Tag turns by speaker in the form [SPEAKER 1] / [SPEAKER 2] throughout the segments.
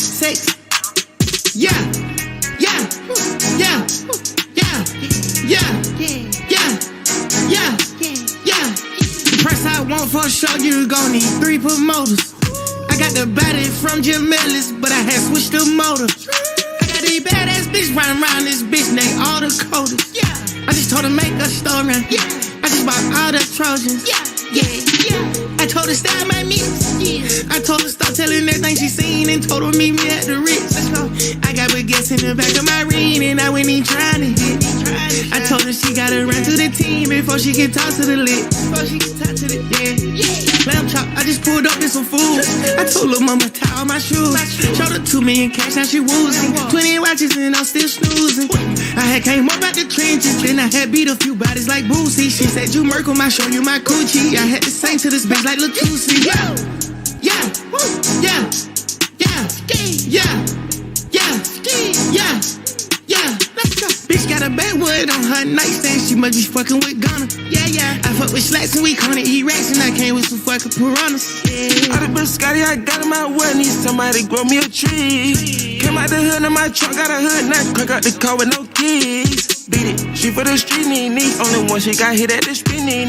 [SPEAKER 1] Sex. Yeah. Yeah. Yeah. Yeah. Yeah. Yeah. Yeah. Yeah. The price I want for a show, you gon' need 3 promoters. I got the body from Jim Ellis, but I had switched the motor. I got these badass bitch running around this bitch, they all the coders. Yeah. I just told her make a story. Yeah. I just bought all the Trojans. Yeah. I told her style my mix. I told her stop telling everything she seen and told her meet me at the Ritz. I got baguettes in the back of my ring and I went in trying to hit. I told her she gotta run to the team before she can talk to the lit. Lamb chop, I just pulled up in some food. I told her mama tie all my shoes. Showed her 2 million cash, now she woozing. 20 watches and I'm still snoozing. I had came up out the trenches, then I had beat a few bodies like Boosie. She said you Merkle, I show you my coochie. I had to sing to this bitch like Latusi. Yeah, yeah, yeah, yeah, yeah, yeah, yeah, yeah. Let's go. Bitch got a backwood on her nightstand. She must be fucking with Ghana. Yeah. I fuck with slacks and we gonna eat racks and I came with some fucking piranhas.
[SPEAKER 2] All the biscotti I got in my well, need somebody grow me a tree. Came out the hood in my trunk, got a hood, now crack out the car with no keys. Beat it, she for the street, need. Only one she got hit at the street, need.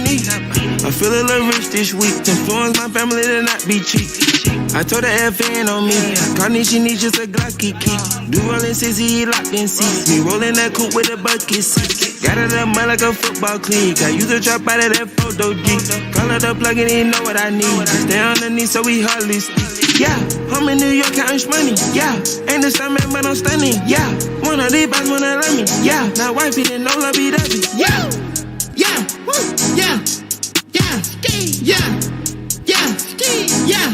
[SPEAKER 2] I feel a little rich this week. Influence my family to not be cheap. I told her FN on me. Carnage, she needs just a Glocky key. Do rollin' 60, locked in seats. Me rollin' that coupe with a bucket seat. Got it up mud like a football cleat. I use a drop out of that photo geek. Call it up, plug it in, know what I need. Stay underneath so we hardly speak. Yeah, I'm in New York counting money. Yeah, ain't the same man, but I'm stunning. Yeah, one of these boys wanna love me. Yeah, now wifey didn't know love be dubby.
[SPEAKER 1] Yeah, yeah, yeah, yeah, yeah, yeah, yeah,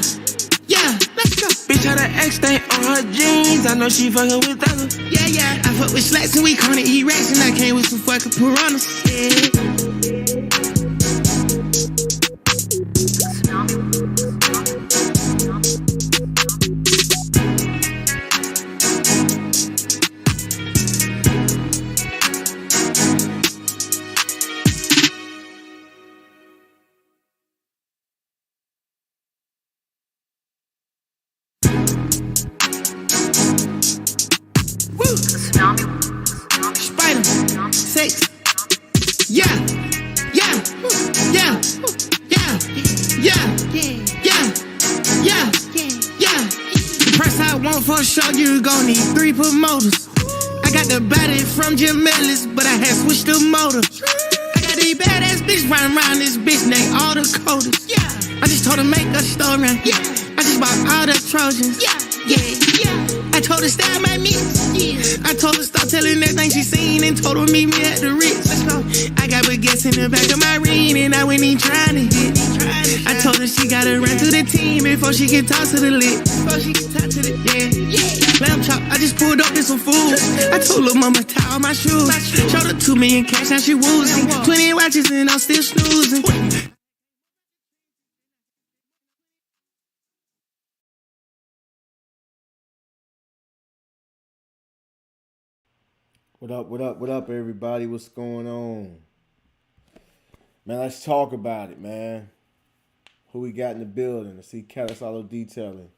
[SPEAKER 1] yeah. Let's go.
[SPEAKER 2] Bitch had an X stain on her jeans. I know she fucking with others.
[SPEAKER 1] Yeah. I fuck with slacks and we gonna eat racks and I came with some fucking piranhas. Spider, sex, yeah, yeah, yeah, yeah, yeah, yeah, yeah. The price I want for a show, you gon' need 3 promoters. I got the body from Jim Ellis, but I had switched the motor. I got these badass bitch running around this bitch, they all the coders. I just told her make a story. I just bought all the Trojans. I told her style my mix. I told her stop telling everything she seen and told her meet me at the Ritz. I got baguettes in the back of my ring and I went in trying to hit. I told her she gotta run through the team before she can talk to the lit. Lamb chop, I just pulled up in some food. I told her mama tie all my shoes. Showed her 2 million cash, now she woozing. 20 watches and I'm still snoozing.
[SPEAKER 3] What up, everybody? What's going on? Man, let's talk about it, man. Who we got in the building? I see Catasalo Detailing.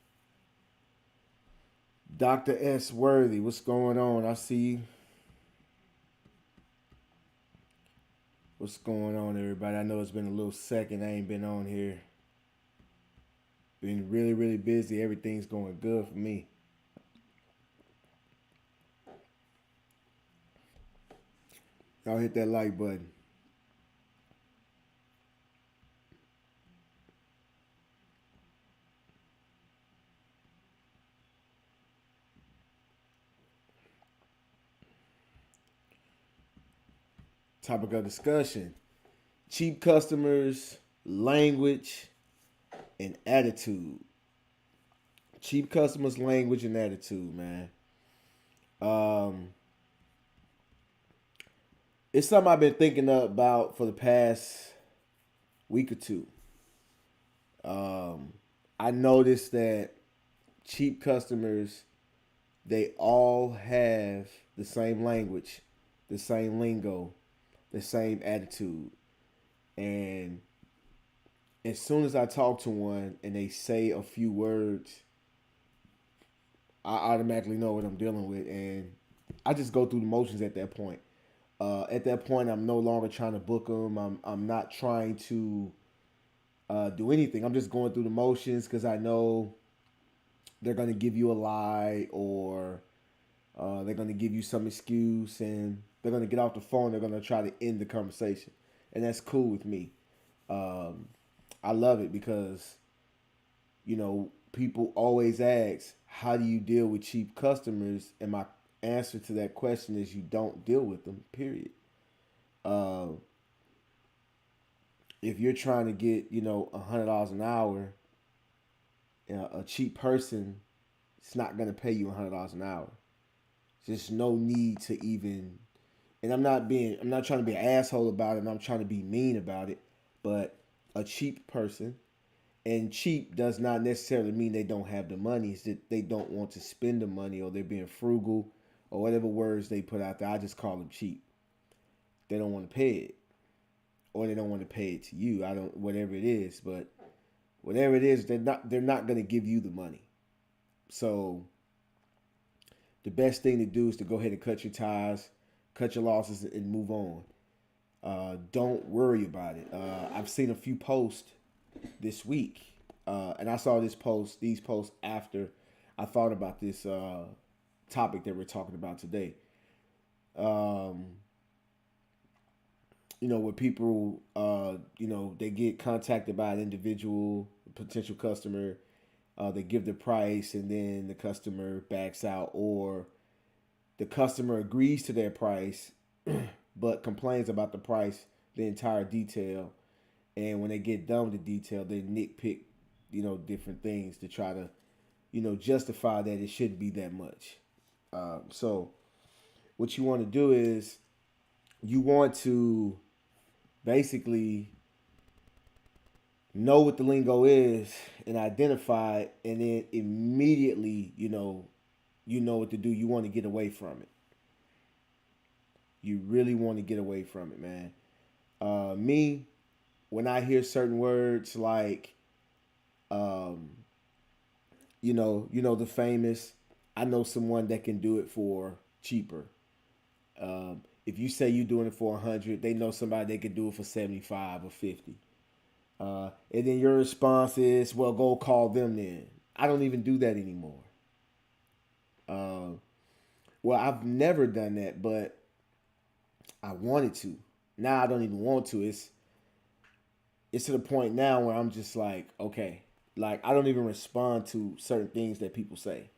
[SPEAKER 3] Dr. S. Worthy, what's going on? I see you. What's going on, everybody? I know it's been a little second. I ain't been on here. Been really, really busy. Everything's going good for me. Y'all hit that like button. Topic of discussion: cheap customers, language, and attitude. Cheap customers, language, and attitude, man. It's something I've been thinking about for the past week or two. I noticed that cheap customers, they all have the same language, the same lingo, the same attitude. And as soon as I talk to one and they say a few words, I automatically know what I'm dealing with, and I just go through the motions at that point. At that point, I'm no longer trying to book them. I'm not trying to do anything. I'm just going through the motions because I know they're going to give you a lie, or they're going to give you some excuse, and they're going to get off the phone. They're going to try to end the conversation, and that's cool with me. I love it because, people always ask, how do you deal with cheap customers? And my answer to that question is you don't deal with them, period. If you're trying to get, $100 an hour, a cheap person, it's not going to pay you $100 an hour. There's no need to even, and I'm not trying to be an asshole about it, and I'm trying to be mean about it, but a cheap person, and cheap does not necessarily mean they don't have the money. It's that they don't want to spend the money, or they're being frugal, or whatever words they put out there. I just call them cheap. They don't want to pay it, or they don't want to pay it to you. Whatever it is, but whatever it is, they're not going to give you the money. So the best thing to do is to go ahead and cut your ties, cut your losses, and move on. Don't worry about it. I've seen a few posts this week, and I saw these posts after I thought about this topic that we're talking about today. Where people, they get contacted by an individual, potential customer, they give the price, and then the customer backs out, or the customer agrees to their price, but complains about the price, the entire detail. And when they get done with the detail, they nitpick, different things to try to, justify that it shouldn't be that much. So what you want to do is you want to basically know what the lingo is and identify it, and then immediately, you know what to do. You want to get away from it. You really want to get away from it, man. Me, when I hear certain words like, the famous, I know someone that can do it for cheaper. If you say you're doing it for 100, they know somebody that can do it for 75 or 50. And then your response is, well, go call them then. I don't even do that anymore. Well, I've never done that, but I wanted to. Now I don't even want to. It's to the point now where I'm just like, okay, like I don't even respond to certain things that people say.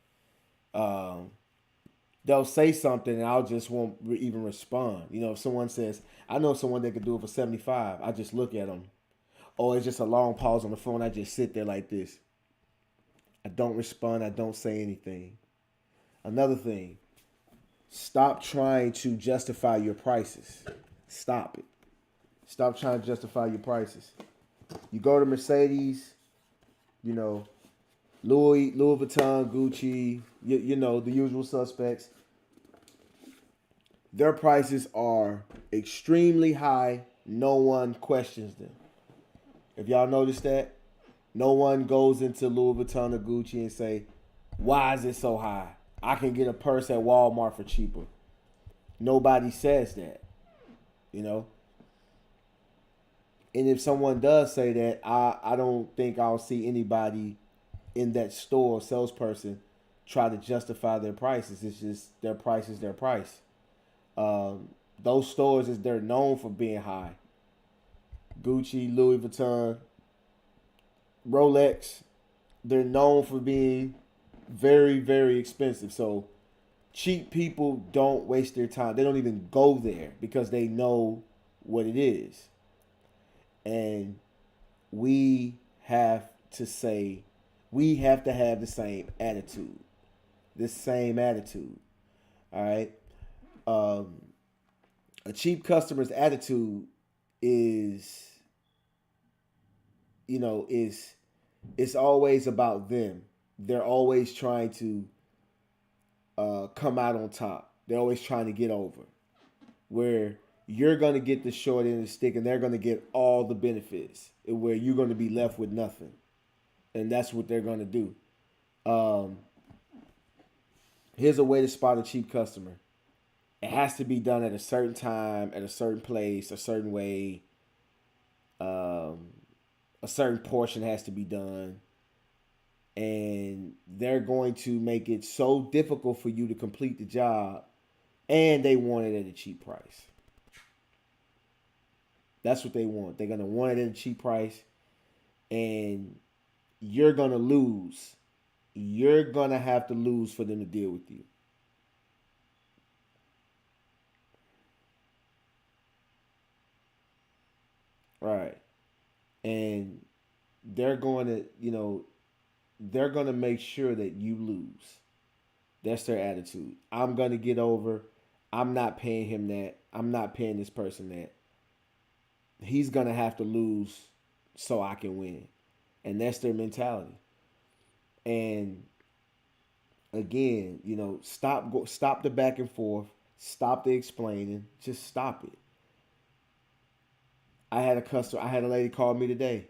[SPEAKER 3] They'll say something and I'll just won't even respond. If someone says, I know someone that could do it for 75, I just look at them. Or it's just a long pause on the phone. I just sit there like this. I don't respond. I don't say anything. Another thing, stop trying to justify your prices. Stop it. Stop trying to justify your prices. You go to Mercedes, Louis Vuitton, Gucci, the usual suspects. Their prices are extremely high. No one questions them. If y'all notice that, no one goes into Louis Vuitton or Gucci and say, why is it so high? I can get a purse at Walmart for cheaper. Nobody says that, And if someone does say that, I don't think I'll see anybody in that store, salesperson, try to justify their prices. It's just their price is their price. Those stores, they're known for being high. Gucci, Louis Vuitton, Rolex, they're known for being very, very expensive. So cheap people don't waste their time. They don't even go there because they know what it is. And we have to have the same attitude. This same attitude. All right. A cheap customer's attitude is, it's always about them. They're always trying to come out on top. They're always trying to get over. Where you're going to get the short end of the stick and they're going to get all the benefits. Where you're going to be left with nothing. And that's what they're going to do. Here's a way to spot a cheap customer. It has to be done at a certain time, at a certain place, a certain way. Um, a certain portion has to be done. And they're going to make it so difficult for you to complete the job, and they want it at a cheap price. That's what they want. They're going to want it at a cheap price, and you're going to lose. You're going to have to lose for them to deal with you. Right. And they're going to, they're going to make sure that you lose. That's their attitude. I'm going to get over. I'm not paying him that. I'm not paying this person that. He's going to have to lose so I can win. And that's their mentality. And again, stop the back and forth. Stop the explaining. Just stop it. I had a lady call me today.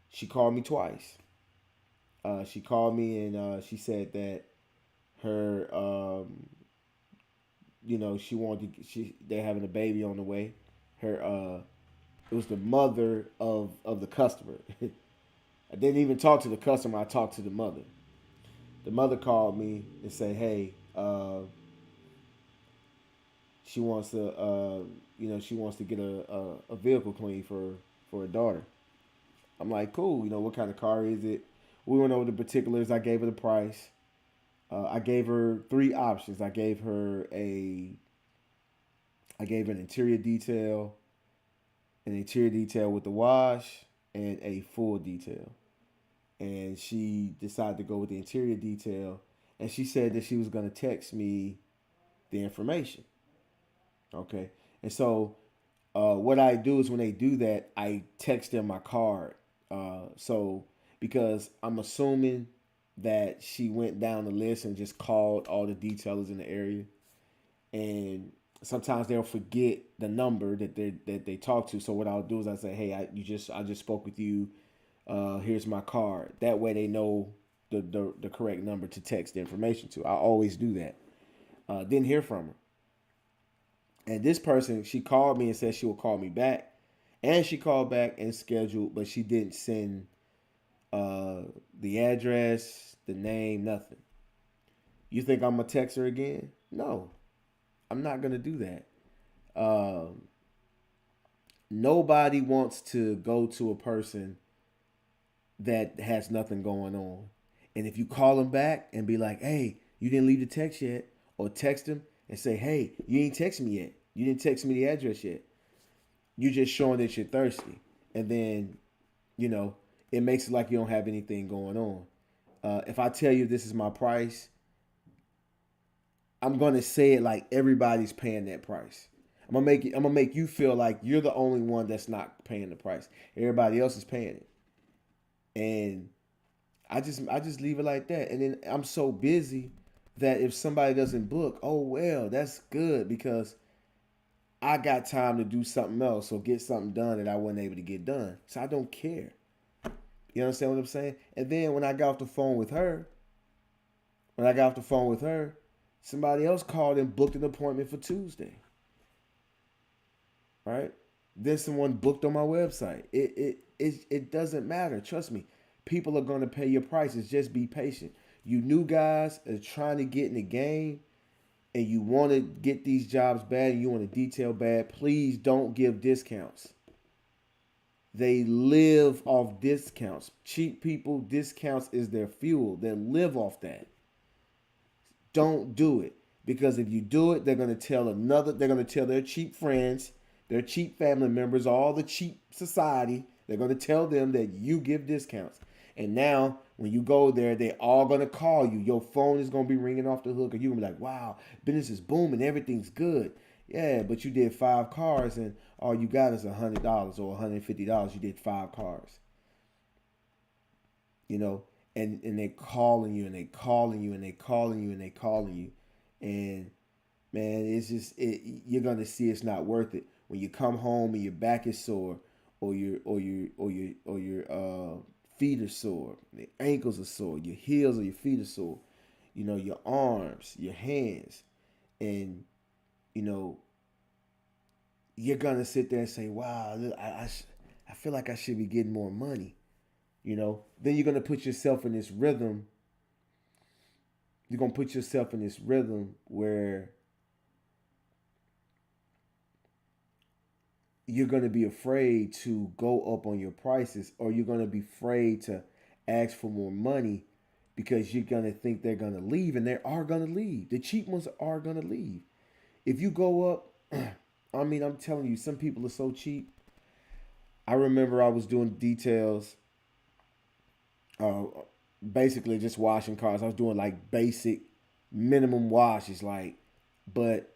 [SPEAKER 3] She called me twice. She called me and she said that her, they're having a baby on the way. Her, it was the mother of the customer. I didn't even talk to the customer. I talked to the mother. The mother called me and said, "Hey, she wants to get a vehicle clean for her daughter." I'm like, "Cool. What kind of car is it?" We went over the particulars. I gave her the price. I gave her 3 options. I gave her an interior detail, with the wash, and a full detail. And she decided to go with the interior detail. And she said that she was going to text me the information. Okay. And so what I do is when they do that, I text them my card. Because I'm assuming that she went down the list and just called all the detailers in the area. And sometimes they'll forget the number that they talk to. So what I'll do is I say, "Hey, I just spoke with you. Here's my card." That way they know the correct number to text the information to. I always do that. Didn't hear from her. And this person, she called me and said she will call me back. And she called back and scheduled, but she didn't send the address, the name, nothing. You think I'm going to text her again? No, I'm not going to do that. Nobody wants to go to a person that has nothing going on. And if you call them back and be like, "Hey, you didn't leave the text yet," or text them and say, "Hey, you ain't text me yet. You didn't text me the address yet." You're just showing that you're thirsty. And then, it makes it like you don't have anything going on. If I tell you this is my price, I'm gonna say it like everybody's paying that price. I'm gonna make you feel like you're the only one that's not paying the price. Everybody else is paying it. And I just leave it like that. And then I'm so busy that if somebody doesn't book, oh well, that's good because I got time to do something else or get something done that I wasn't able to get done. So I don't care. You understand what I'm saying? And then when I got off the phone with her, somebody else called and booked an appointment for Tuesday. Right? Then someone booked on my website. It doesn't matter. Trust me. People are going to pay your prices. Just be patient. You new guys are trying to get in the game and you want to get these jobs bad and you want to detail bad, please don't give discounts. They live off discounts. Cheap people, discounts is their fuel. They live off that. Don't do it. Because if you do it, they're going to tell their cheap friends, their cheap family members, all the cheap society, they're going to tell them that you give discounts. And now, when you go there, they're all going to call you. Your phone is going to be ringing off the hook. And you're going to be like, "Wow, business is booming. Everything's good." Yeah, but you did 5 cars and all you got is $100 or $150. You did 5 cars. And they're calling you and they calling you and they calling you and they calling you. And man, it's just you're going to see it's not worth it. When you come home and your back is sore or your feet are sore, the ankles are sore, your heels or your feet are sore, your arms, your hands, and you know, you're gonna sit there and say, "Wow, I feel like I should be getting more money." Then you're gonna put yourself in this rhythm. You're gonna put yourself in this rhythm where you're gonna be afraid to go up on your prices, or you're gonna be afraid to ask for more money because you're gonna think they're gonna leave, and they are gonna leave. The cheap ones are gonna leave. If you go up, I mean, I'm telling you, some people are so cheap. I remember I was doing details, uh, basically just washing cars. I was doing like basic minimum washes, like, but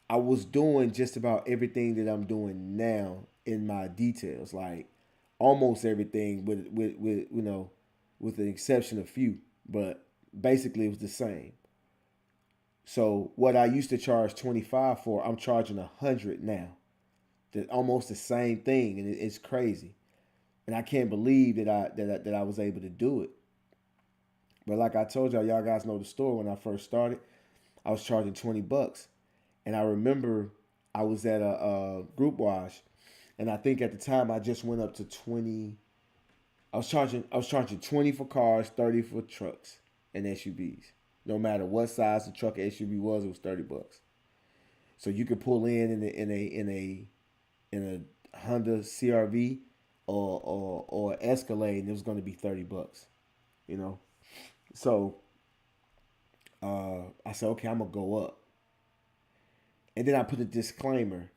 [SPEAKER 3] I was doing just about everything that I'm doing now in my details, like almost everything, with with the exception of few, but basically it was the same. So what I used to charge 25 for, I'm charging 100 now. That almost the same thing, and it's crazy. And I can't believe that I was able to do it. But like I told y'all guys know the store when I first started. I was charging $20, and I remember I was at a group wash, and I think at the time I just went up to 20. I was charging 20 for cars, 30 for trucks and SUVs. No matter what size the truck or SUV was, it was $30. So you could pull in a Honda CRV or Escalade, and it was going to be $30. You know, so I said, okay, I'm gonna go up, and then I put a disclaimer.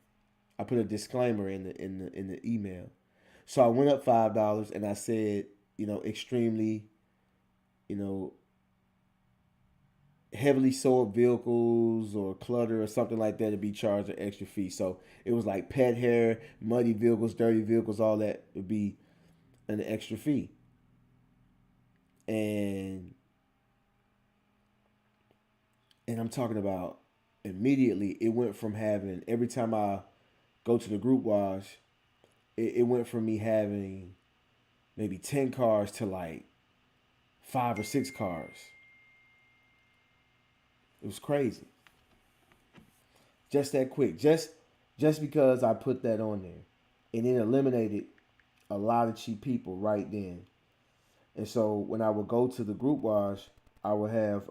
[SPEAKER 3] I put a disclaimer in the email. So I went up $5, and I said, extremely, you know, heavily sold vehicles or clutter or something like that to be charged an extra fee. So it was like pet hair, muddy vehicles, dirty vehicles, all that would be an extra fee. And I'm talking about immediately it went from having every time I go to the group wash, it went from me having maybe 10 cars to like 5 or 6 cars. It was crazy. Just that quick. Just because I put that on there. And it eliminated a lot of cheap people right then. And so when I would go to the group wash, I would have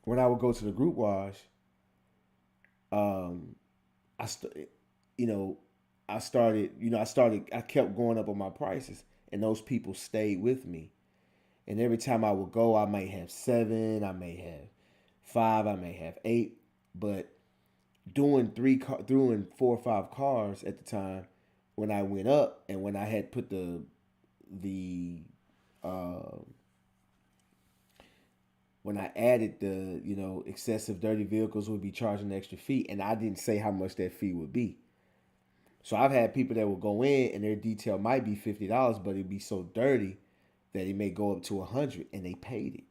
[SPEAKER 3] when I would go to the group wash, um, I st- you know, I kept going up on my prices, and those people stayed with me. And every time I would go, I may have 7, I may have 5, I may have 8, but doing 4 or 5 cars at the time when I went up, and when I had put the uh, when I added the excessive dirty vehicles would be charging an extra fee, and I didn't say how much that fee would be. So I've had people that will go in and their detail might be $50, but it'd be so dirty that it may go up to 100, and they paid it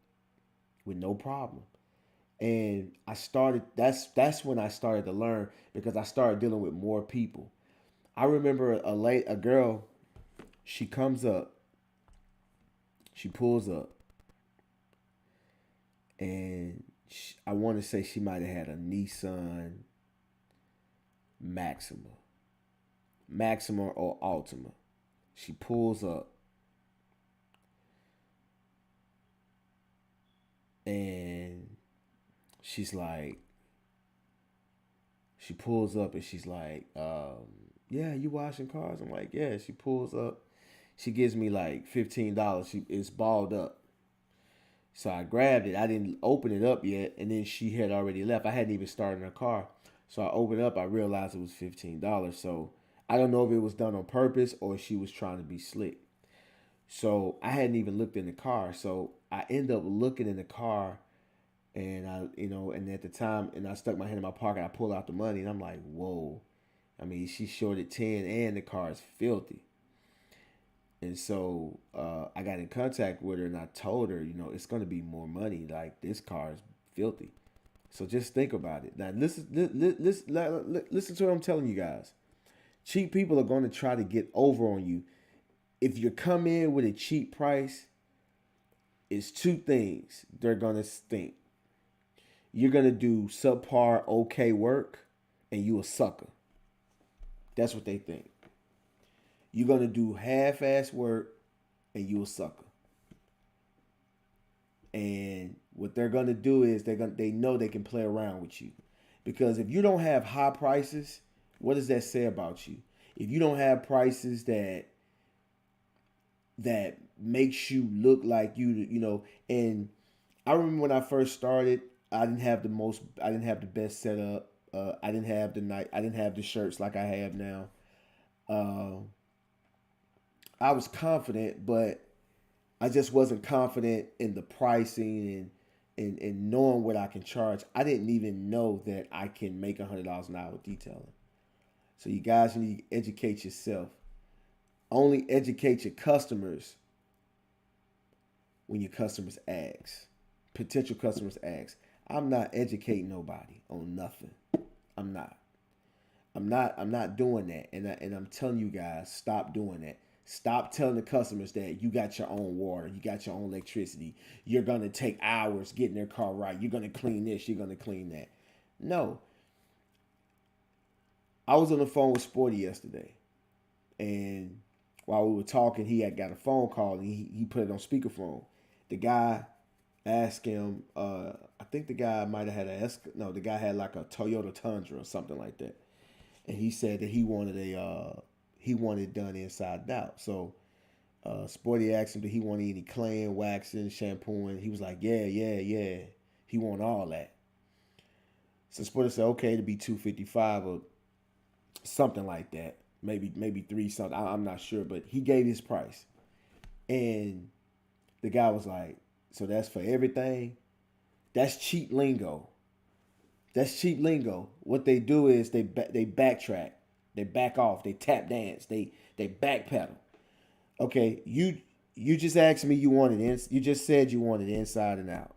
[SPEAKER 3] with no problem. And I started. That's when I started to learn, because I started dealing with more people. I remember a girl. She comes up. She pulls up, and I want to say she might have had a Nissan Maxima or Altima. She pulls up, and she's like, she pulls up and she's like, yeah, you washing cars? I'm like, yeah. She pulls up. She gives me like $15. It's balled up. So I grabbed it. I didn't open it up yet, and then she had already left. I hadn't even started her car. So I opened it up. I realized it was $15. So I don't know if it was done on purpose or she was trying to be slick. So I hadn't even looked in the car. So I end up looking in the car, and and at the time, and I stuck my hand in my pocket. I pulled out the money, and I'm like, whoa. I mean, she shorted 10, and the car is filthy. And so I got in contact with her, and I told her, it's going to be more money. Like, this car is filthy. So just think about it. Now, listen to what I'm telling you guys. Cheap people are going to try to get over on you if you come in with a cheap price, it's two things they're gonna think. You're gonna do subpar okay work and you a sucker. That's what they think. You're gonna do half-ass work and you a sucker. And what they're gonna do is they know they can play around with you. Because if you don't have high prices, what does that say about you? If you don't have prices that makes you look like you know, and I remember when I first started, I didn't have the best setup. I didn't have the shirts like I have now. I was confident, but I just wasn't confident in the pricing and knowing what I can charge. I didn't even know that I can make $100 an hour detailing. So you guys need to educate yourself. Only educate your customers when your customers ask. Potential customers ask. I'm not educating nobody on nothing. I'm not. I'm not doing that. And I'm telling you guys, stop doing that. Stop telling the customers that you got your own water, you got your own electricity. You're going to take hours getting their car right. You're going to clean this, you're going to clean that. No. I was on the phone with Sporty yesterday. And while we were talking, he had got a phone call and he put it on speakerphone. The guy asked him, I think the guy might have had the guy had like a Toyota Tundra or something like that. And he said that he wanted it done inside out. So Sporty asked him, did he want any claying, waxing, shampooing? He was like, yeah. He want all that. So Sporty said, okay, to be $255 or something like that. Maybe $3 something. I'm not sure, but he gave his price. And the guy was like, so that's for everything? That's cheap lingo. That's cheap lingo. What they do is they backtrack. They back off. They tap dance. They backpedal. Okay, you just asked me you just said you wanted inside and out.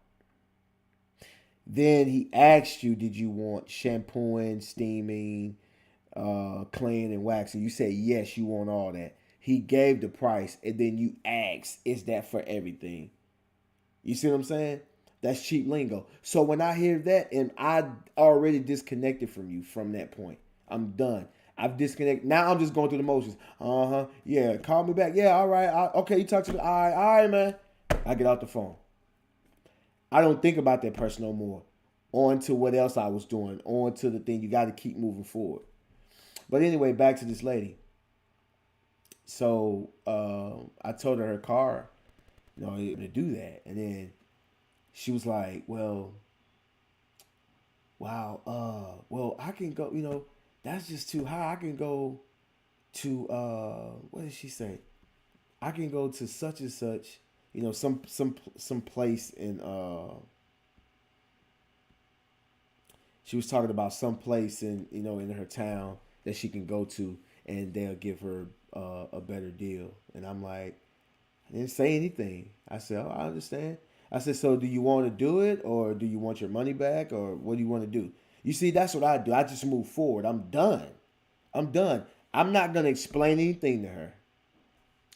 [SPEAKER 3] Then he asked you, did you want shampooing, steaming, cleaning and waxing? You said yes, you want all that. He gave the price, and then you asked, is that for everything? You see what I'm saying? That's cheap lingo. So when I hear that, and I already disconnected from you from that point, I'm done. I've disconnected. Now I'm just going through the motions. Yeah, call me back. Yeah, all right. Okay, you talk to me. All right, man. I get out the phone. I don't think about that person no more. On to what else I was doing. On to the thing. You got to keep moving forward. But anyway, back to this lady. So I told her car, to do that. And then she was like, well, wow, I can go, that's just too high. I can go to, what did she say? I can go to such and such, some place in, she was talking about some place in her town that she can go to and they'll give her a better deal. And I'm like, I didn't say anything. I said, oh, I understand. I said, so do you want to do it or do you want your money back or what do you want to do? You see, that's what I do. I just move forward. I'm done. I'm not going to explain anything to her.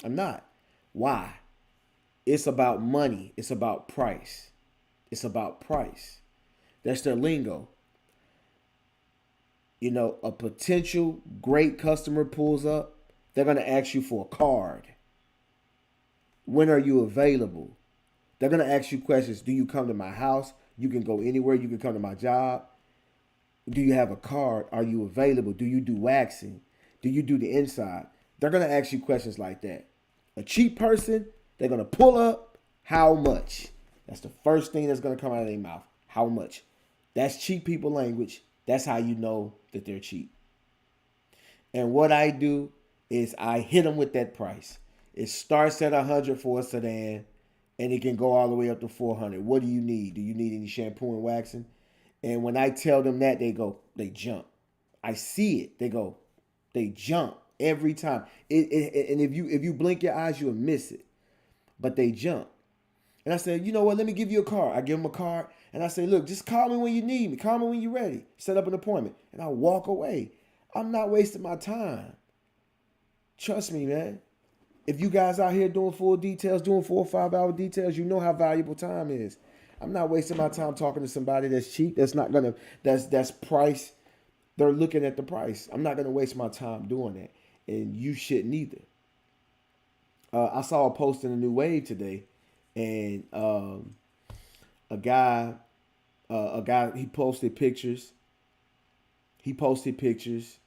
[SPEAKER 3] I'm not. Why? It's about money. It's about price. It's about price. That's their lingo. A potential great customer pulls up. They're going to ask you for a card. When are you available? They're going to ask you questions. Do you come to my house? You can go anywhere. You can come to my job. Do you have a card? Are you available? Do you do waxing? Do you do the inside? They're going to ask you questions like that. A cheap person, they're going to pull up. How much? That's the first thing that's going to come out of their mouth. How much? That's cheap people language. That's how you know that they're cheap. And what I do is I hit them with that price. It starts at $100 for a sedan, and it can go all the way up to $400. What do you need? Do you need any shampoo and waxing? And when I tell them that, they jump. I see it. They jump every time. And if you blink your eyes, you'll miss it. But they jump. And I said, you know what? Let me give you a card. I give them a card, and I say, look, just call me when you need me. Call me when you're ready. Set up an appointment, and I walk away. I'm not wasting my time. Trust me, man. If you guys out here doing full details, doing 4 or 5 hour details, you know how valuable time is. I'm not wasting my time talking to somebody that's cheap. That's not gonna. That's price. They're looking at the price. I'm not gonna waste my time doing that, and you shouldn't either. I saw a post in the New Wave today, and a guy, he posted pictures. He posted pictures,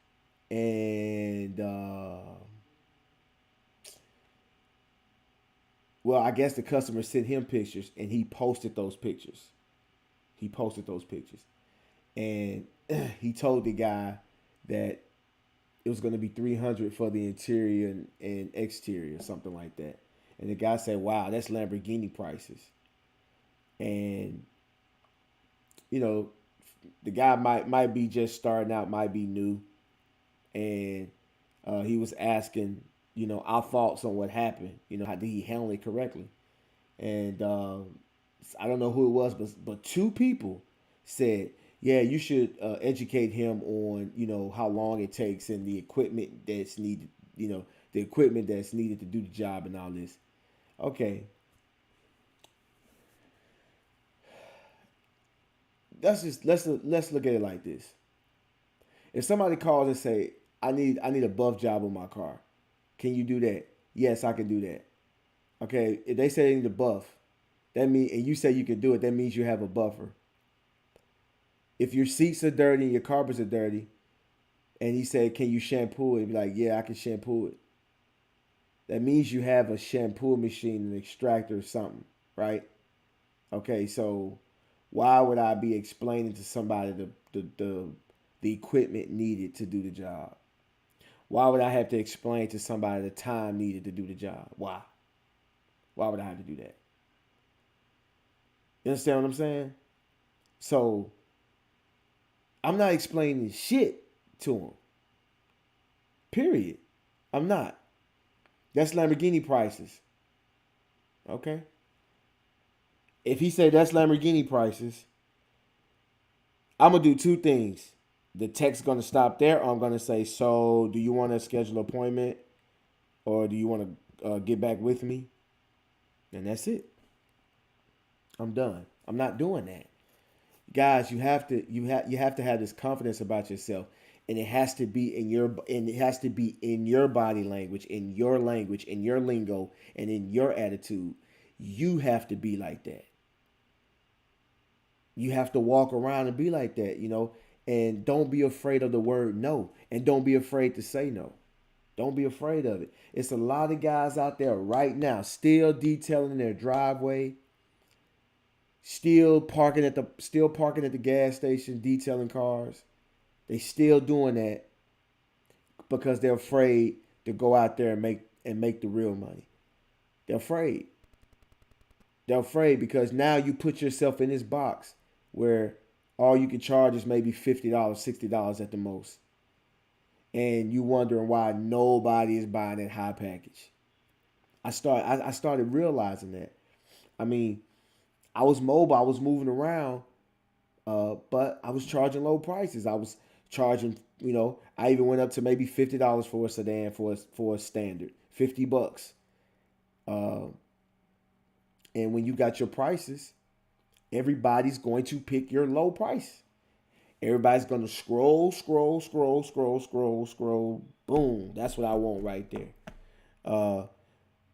[SPEAKER 3] and well, I guess the customer sent him pictures, and he posted those pictures. He posted those pictures, and he told the guy that it was going to be 300 for the interior and exterior, something like that. And the guy said, "Wow, that's Lamborghini prices." And you know, the guy might be just starting out, might be new, and he was asking, our thoughts on what happened. How did he handle it correctly? And I don't know who it was, but two people said, "Yeah, you should educate him on how long it takes and the equipment that's needed. The equipment that's needed to do the job and all this." Okay, let's look at it like this. If somebody calls and say, I need a buff job on my car, can you do that? Yes, I can do that. Okay, if they say they need a buff, that mean and you say you can do it, that means you have a buffer. If your seats are dirty and your carpets are dirty, and he said, "Can you shampoo it?" Be like, "Yeah, I can shampoo it." That means you have a shampoo machine, an extractor, or something, right? Okay, so why would I be explaining to somebody the equipment needed to do the job? Why would I have to explain to somebody the time needed to do the job? Why? Why would I have to do that? You understand what I'm saying? So I'm not explaining shit to him. Period. I'm not. That's Lamborghini prices. Okay? If he said that's Lamborghini prices, I'm going to do two things. The text going to stop there, or I'm going to say, "So do you want to schedule an appointment, or do you want to get back with me?" And that's it. I'm done. I'm not doing that. Guys, you have to have this confidence about yourself, and it has to be in your body language, in your language, in your lingo, and in your attitude. You have to be like that. You have to walk around and be like that. And don't be afraid of the word no, and don't be afraid to say no. Don't be afraid of it. It's a lot of guys out there right now still detailing their driveway, still parking at the gas station, detailing cars. They still doing that because they're afraid to go out there and make the real money. They're afraid. They're afraid because now you put yourself in this box where all you can charge is maybe $50, $60 at the most. And you wondering why nobody is buying that high package. I started realizing that. I mean, I was mobile, I was moving around, but I was charging low prices. I was charging, I even went up to maybe $50 for a sedan for a standard, $50. Uh, and when you got your prices, everybody's going to pick your low price. Everybody's going to scroll, scroll, scroll, scroll, scroll, scroll. Boom. That's what I want right there.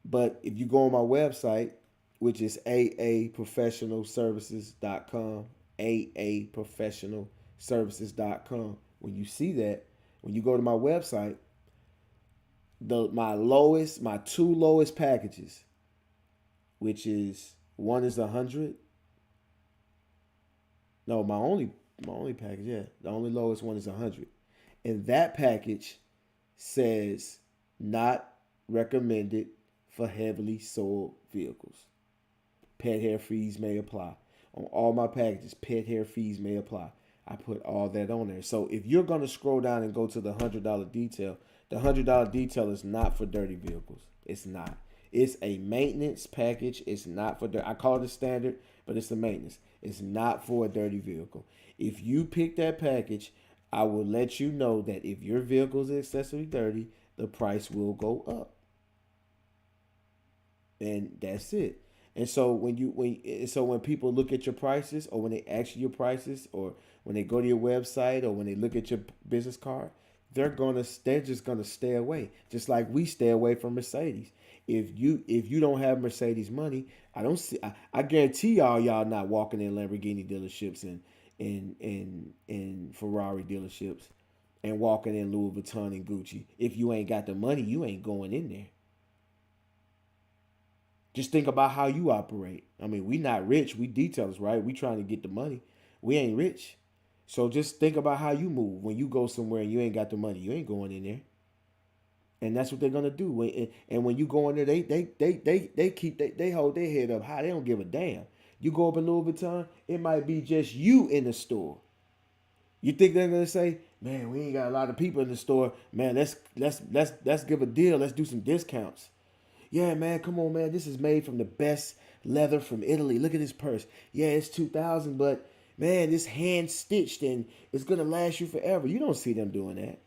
[SPEAKER 3] But if you go on my website, which is aaprofessionalservices.com, aaprofessionalservices.com, when you see that, when you go to my website, my two lowest packages, which is one is 100. No, my only package, yeah. The only lowest one is 100. And that package says not recommended for heavily soiled vehicles. Pet hair fees may apply. On all my packages, pet hair fees may apply. I put all that on there. So if you're going to scroll down and go to the $100 detail, the $100 detail is not for dirty vehicles. It's not. It's a maintenance package. It's not for dirt. I call it a standard, but it's a maintenance. It's not for a dirty vehicle. If you pick that package, I will let you know that if your vehicle is excessively dirty, the price will go up. and that's it. And so when people look at your prices, or when they ask you your prices, or when they go to your website, or when they look at your business card, they're just gonna stay away. Just like we stay away from Mercedes. If you don't have Mercedes money, I guarantee y'all not walking in Lamborghini dealerships and Ferrari dealerships and walking in Louis Vuitton and Gucci. If you ain't got the money, you ain't going in there. Just think about how you operate. I mean, we not rich. We detailers, right? We trying to get the money. We ain't rich. So just think about how you move. When you go somewhere and you ain't got the money, you ain't going in there. And that's what they're gonna do. And when you go in there, they hold their head up high. They don't give a damn. You go up in Louis Vuitton, it might be just you in the store. You think they're gonna say, "Man, we ain't got a lot of people in the store. Man, let's give a deal. Let's do some discounts." Yeah, man, come on, man. This is made from the best leather from Italy. Look at this purse. Yeah, it's 2,000, but man, this hand stitched and it's gonna last you forever. You don't see them doing that.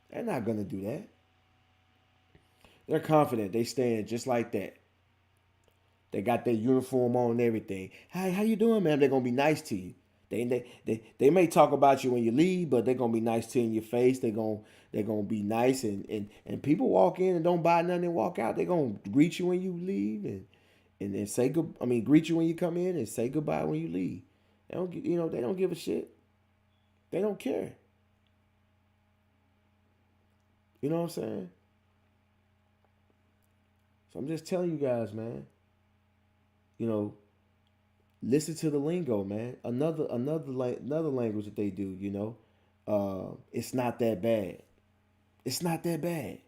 [SPEAKER 3] They're not gonna do that. They're confident. They stand just like that. They got their uniform on and everything. Hey, how you doing, man? They're gonna be nice to you. They may talk about you when you leave, but they're gonna be nice to you in your face. They're gonna be nice, and people walk in and don't buy nothing and walk out. They're gonna greet you when you leave and then say good. I mean, greet you when you come in and say goodbye when you leave. They don't give a shit. They don't care. You know what I'm saying? So I'm just telling you guys, man. You know, listen to the lingo, man. Another language that they do. It's not that bad. It's not that bad.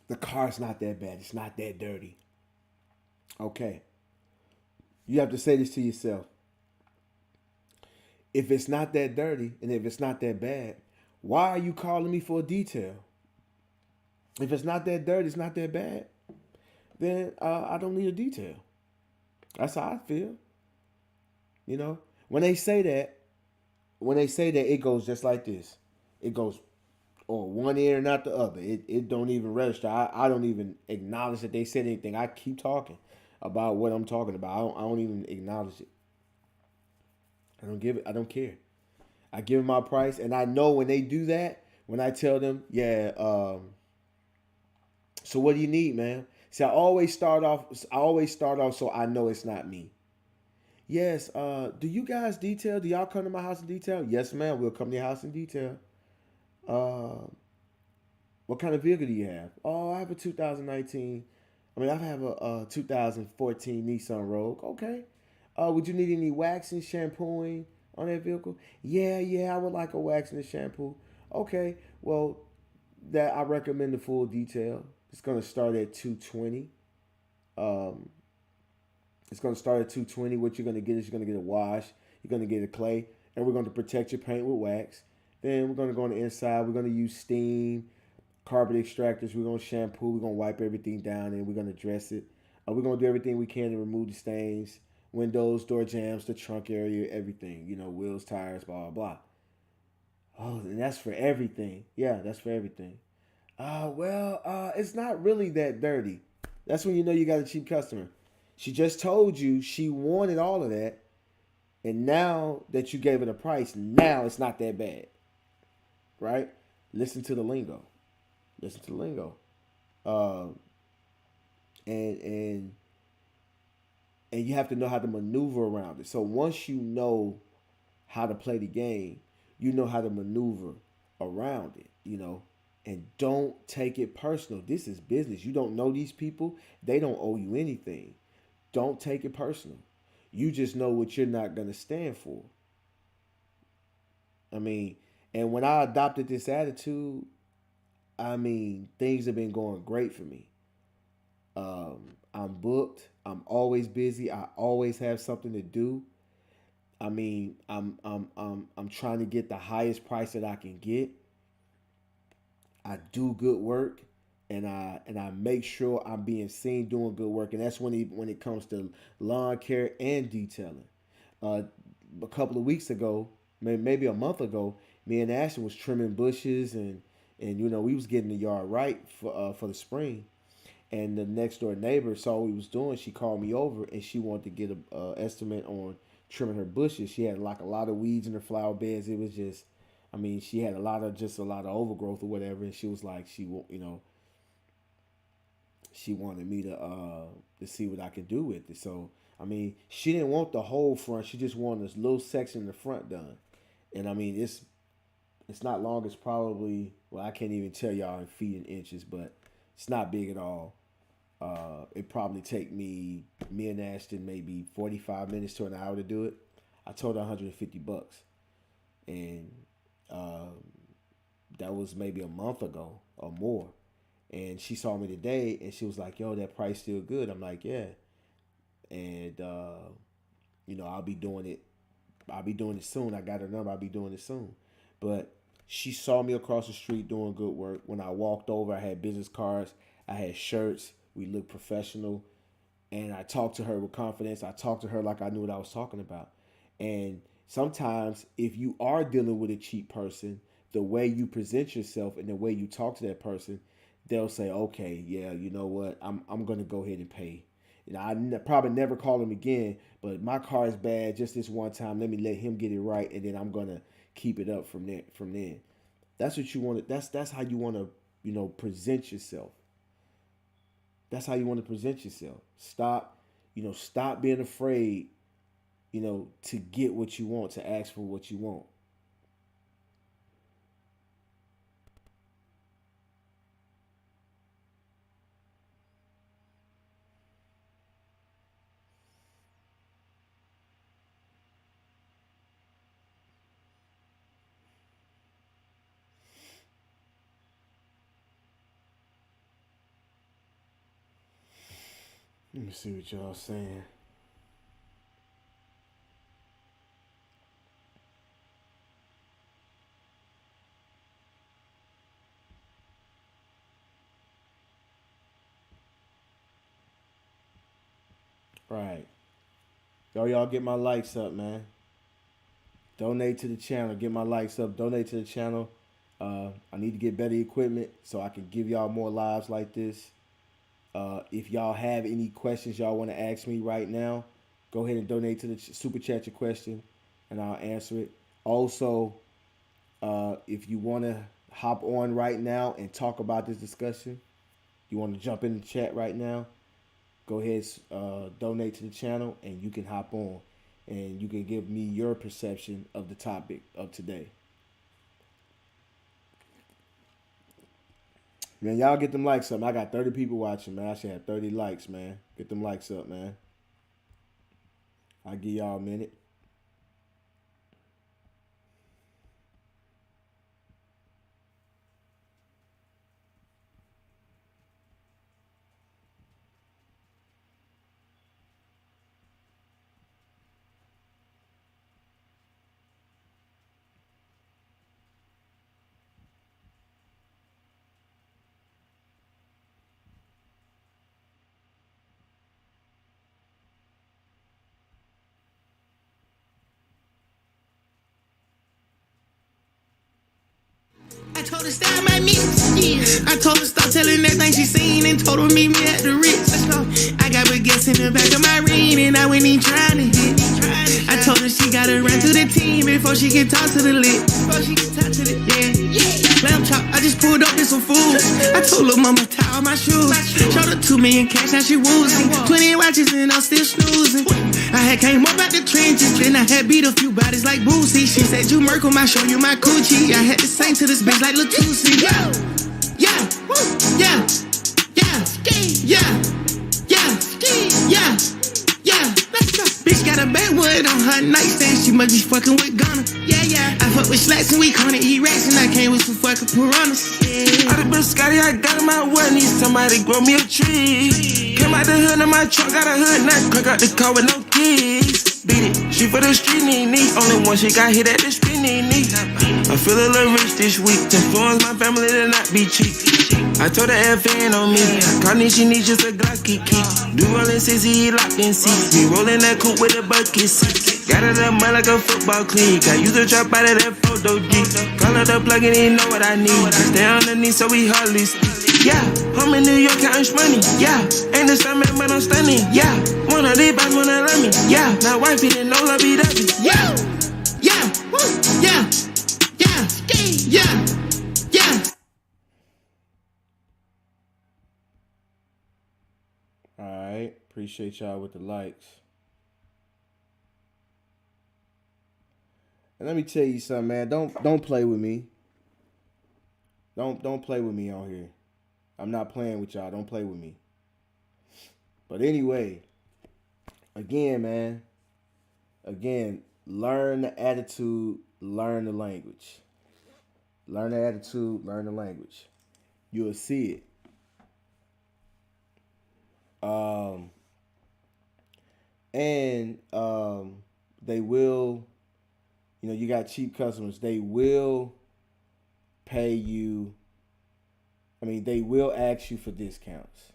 [SPEAKER 3] The car's not that bad. It's not that dirty. Okay. You have to say this to yourself. If it's not that dirty and if it's not that bad, why are you calling me for a detail? If it's not that dirty, it's not that bad, then I don't need a detail. That's how I feel. You know, when they say that, it goes just like this. It goes on one ear and not the other. It don't even register. I don't even acknowledge that they said anything. I keep talking about what I'm talking about. I don't even acknowledge it. I don't give it. I don't care. I give them my price, and I know when they do that, when I tell them, yeah, so what do you need, man? See, I always start off so I know it's not me. Yes, do you guys detail? Do y'all come to my house in detail? Yes, ma'am, we'll come to your house in detail. Uh, what kind of vehicle do you have? Oh, I have a 2019. I have a 2014 Nissan Rogue. Okay. Would you need any waxing, shampooing on that vehicle? Yeah, I would like a waxing and shampoo. Okay. Well, that I recommend the full detail. It's gonna start at 220. Um, it's gonna start at 220. What you're gonna get is you're gonna get a wash. You're gonna get a clay, and we're gonna protect your paint with wax. Then we're gonna go on the inside. We're gonna use steam, carpet extractors. We're gonna shampoo. We're gonna wipe everything down, and we're gonna dress it. We're gonna do everything we can to remove the stains, windows, door jambs, the trunk area, everything. Wheels, tires, blah blah blah. Oh, and that's for everything. Yeah, that's for everything. It's not really that dirty. That's when you know you got a cheap customer. She just told you she wanted all of that, and now that you gave her the price, now it's not that bad, right? Listen to the lingo. Listen to the lingo. Um, and and and you have to know how to maneuver around it. So once you know how to play the game, you know how to maneuver around it. And don't take it personal. This is business. You don't know these people, they don't owe you anything. Don't take it personal. You just know what you're not going to stand for. I mean, and when I adopted this attitude, things have been going great for me. I'm booked. I'm always busy. I always have something to do. I'm trying to get the highest price that I can get. I do good work, and I make sure I'm being seen doing good work, and that's when it comes to lawn care and detailing. Uh, a couple of weeks ago, maybe a month ago, me and Ashton was trimming bushes and And we was getting the yard right for the spring. And the next door neighbor saw what we was doing. She called me over and she wanted to get a estimate on trimming her bushes. She had like a lot of weeds in her flower beds. It was just, she had a lot of overgrowth or whatever. And she was like, she wanted me to see what I could do with it. So she didn't want the whole front. She just wanted this little section in the front done. And it's not long. It's probably, well, I can't even tell y'all in feet and inches, but it's not big at all. It probably take me and Ashton maybe 45 minutes to an hour to do it. I told her $150, and that was maybe a month ago or more. And she saw me today, and she was like, "Yo, that price still good?" I'm like, "Yeah." And I'll be doing it. I'll be doing it soon. I got her number. I'll be doing it soon. But she saw me across the street doing good work. When I walked over, I had business cards. I had shirts. We looked professional. And I talked to her with confidence. I talked to her like I knew what I was talking about. And sometimes if you are dealing with a cheap person, the way you present yourself and the way you talk to that person, they'll say, okay, yeah, you know what? I'm going to go ahead and pay. I probably never call him again, but my car is bad just this one time. Let me let him get it right, and then I'm going to keep it up from then. That's what you want to, that's how you want to, present yourself. That's how you want to present yourself. Stop being afraid, to get what you want, to ask for what you want. Let me see what y'all saying. Right. Y'all get my likes up, man. Donate to the channel. Get my likes up. Donate to the channel. I need to get better equipment so I can give y'all more lives like this. If y'all have any questions y'all want to ask me right now, go ahead and donate to the super chat your question, and I'll answer it. Also, if you want to hop on right now and talk about this discussion, you want to jump in the chat right now, go ahead, donate to the channel, and you can hop on, and you can give me your perception of the topic of today. Man, y'all get them likes up. I got 30 people watching, man. I should have 30 likes, man. Get them likes up, man. I'll give y'all a minute.
[SPEAKER 1] I told her style my mix. Yeah. I told her stop telling everything she seen and told her meet me at the Ritz. I got baguettes in the back of my ring and I wasn't even trying to hit. I told her she gotta run to the team before she can talk to the lit. Lamb chop, I just pulled up in some food. I told her mama tie all my shoes. Showed her 2 million cash, now she woozing. 20 watches and I'm still snoozing. I had came up out the trenches, then I had beat a few bodies like Boosie. She said you Merkle, I show you my coochie. I had to sing to this bitch like Latusi. Yeah, yeah, yeah, yeah, yeah, yeah, yeah. Bitch got a backwood on her nightstand. She must be fucking with Ghana. Yeah. I fuck with slacks and we gonna eat rats, and I came with some fucking piranhas. Yeah.
[SPEAKER 2] All the bitch Scotty, I got in my way. Need somebody grow me a tree. Came out the hood in my truck, got a hood nut. Crack out the car with no keys. Beat it, she for the street knee. Only one she got hit at the street knee. I feel a little rich this week. To influence my family to not be cheap. I told her FN on me. Call me, she needs just a Glocky key. Do rollin' 60, locked in seats. Me rollin' that coupe with a bucket seat. Got it up mud like a football clean. Got you to drop out of that photo G. Call it up plug and he know what I need. Stay underneath so we hardly speak. Yeah, I'm in New York counting money. Yeah, ain't the summer but I'm stunning. Yeah, one of these boys wanna love me. Yeah, now wifey didn't know love be dubby.
[SPEAKER 1] Yeah, yeah, yeah, yeah, yeah.
[SPEAKER 3] All right, appreciate y'all with the likes. And let me tell you something, man. Don't play with me. Don't play with me on here. I'm not playing with y'all. Don't play with me. But anyway, again, man. Again, learn the attitude, learn the language. Learn the attitude, learn the language. You'll see it. And they will, you got cheap customers. They will pay you. They will ask you for discounts.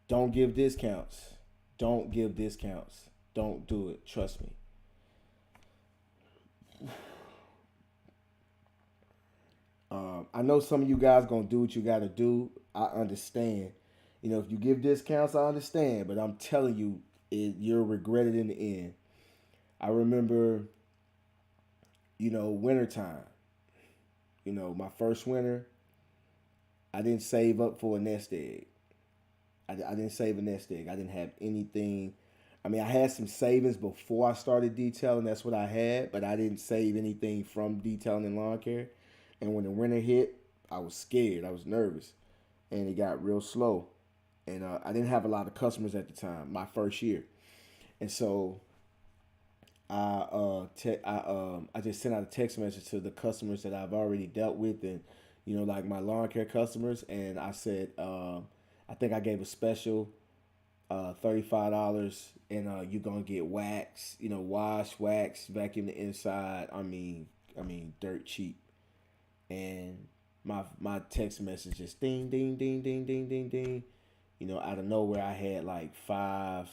[SPEAKER 3] Don't give discounts. Don't give discounts. Don't do it. Trust me. I know some of you guys gonna do what you gotta do. I understand. If you give discounts, I understand. But I'm telling you, you'll regret it in the end. I remember, wintertime. My first winter, I didn't save up for a nest egg. I didn't save a nest egg. I didn't have anything. I had some savings before I started detailing. That's what I had. But I didn't save anything from detailing and lawn care. And when the winter hit, I was scared. I was nervous. And it got real slow. And I didn't have a lot of customers at the time, my first year. And so I just sent out a text message to the customers that I've already dealt with and, like my lawn care customers. And I said, I think I gave a special $35 and you're going to get wax, wash, wax, vacuum the inside. Dirt cheap. And my text message just ding, ding, ding, ding, ding, ding, ding. Out of nowhere I had like five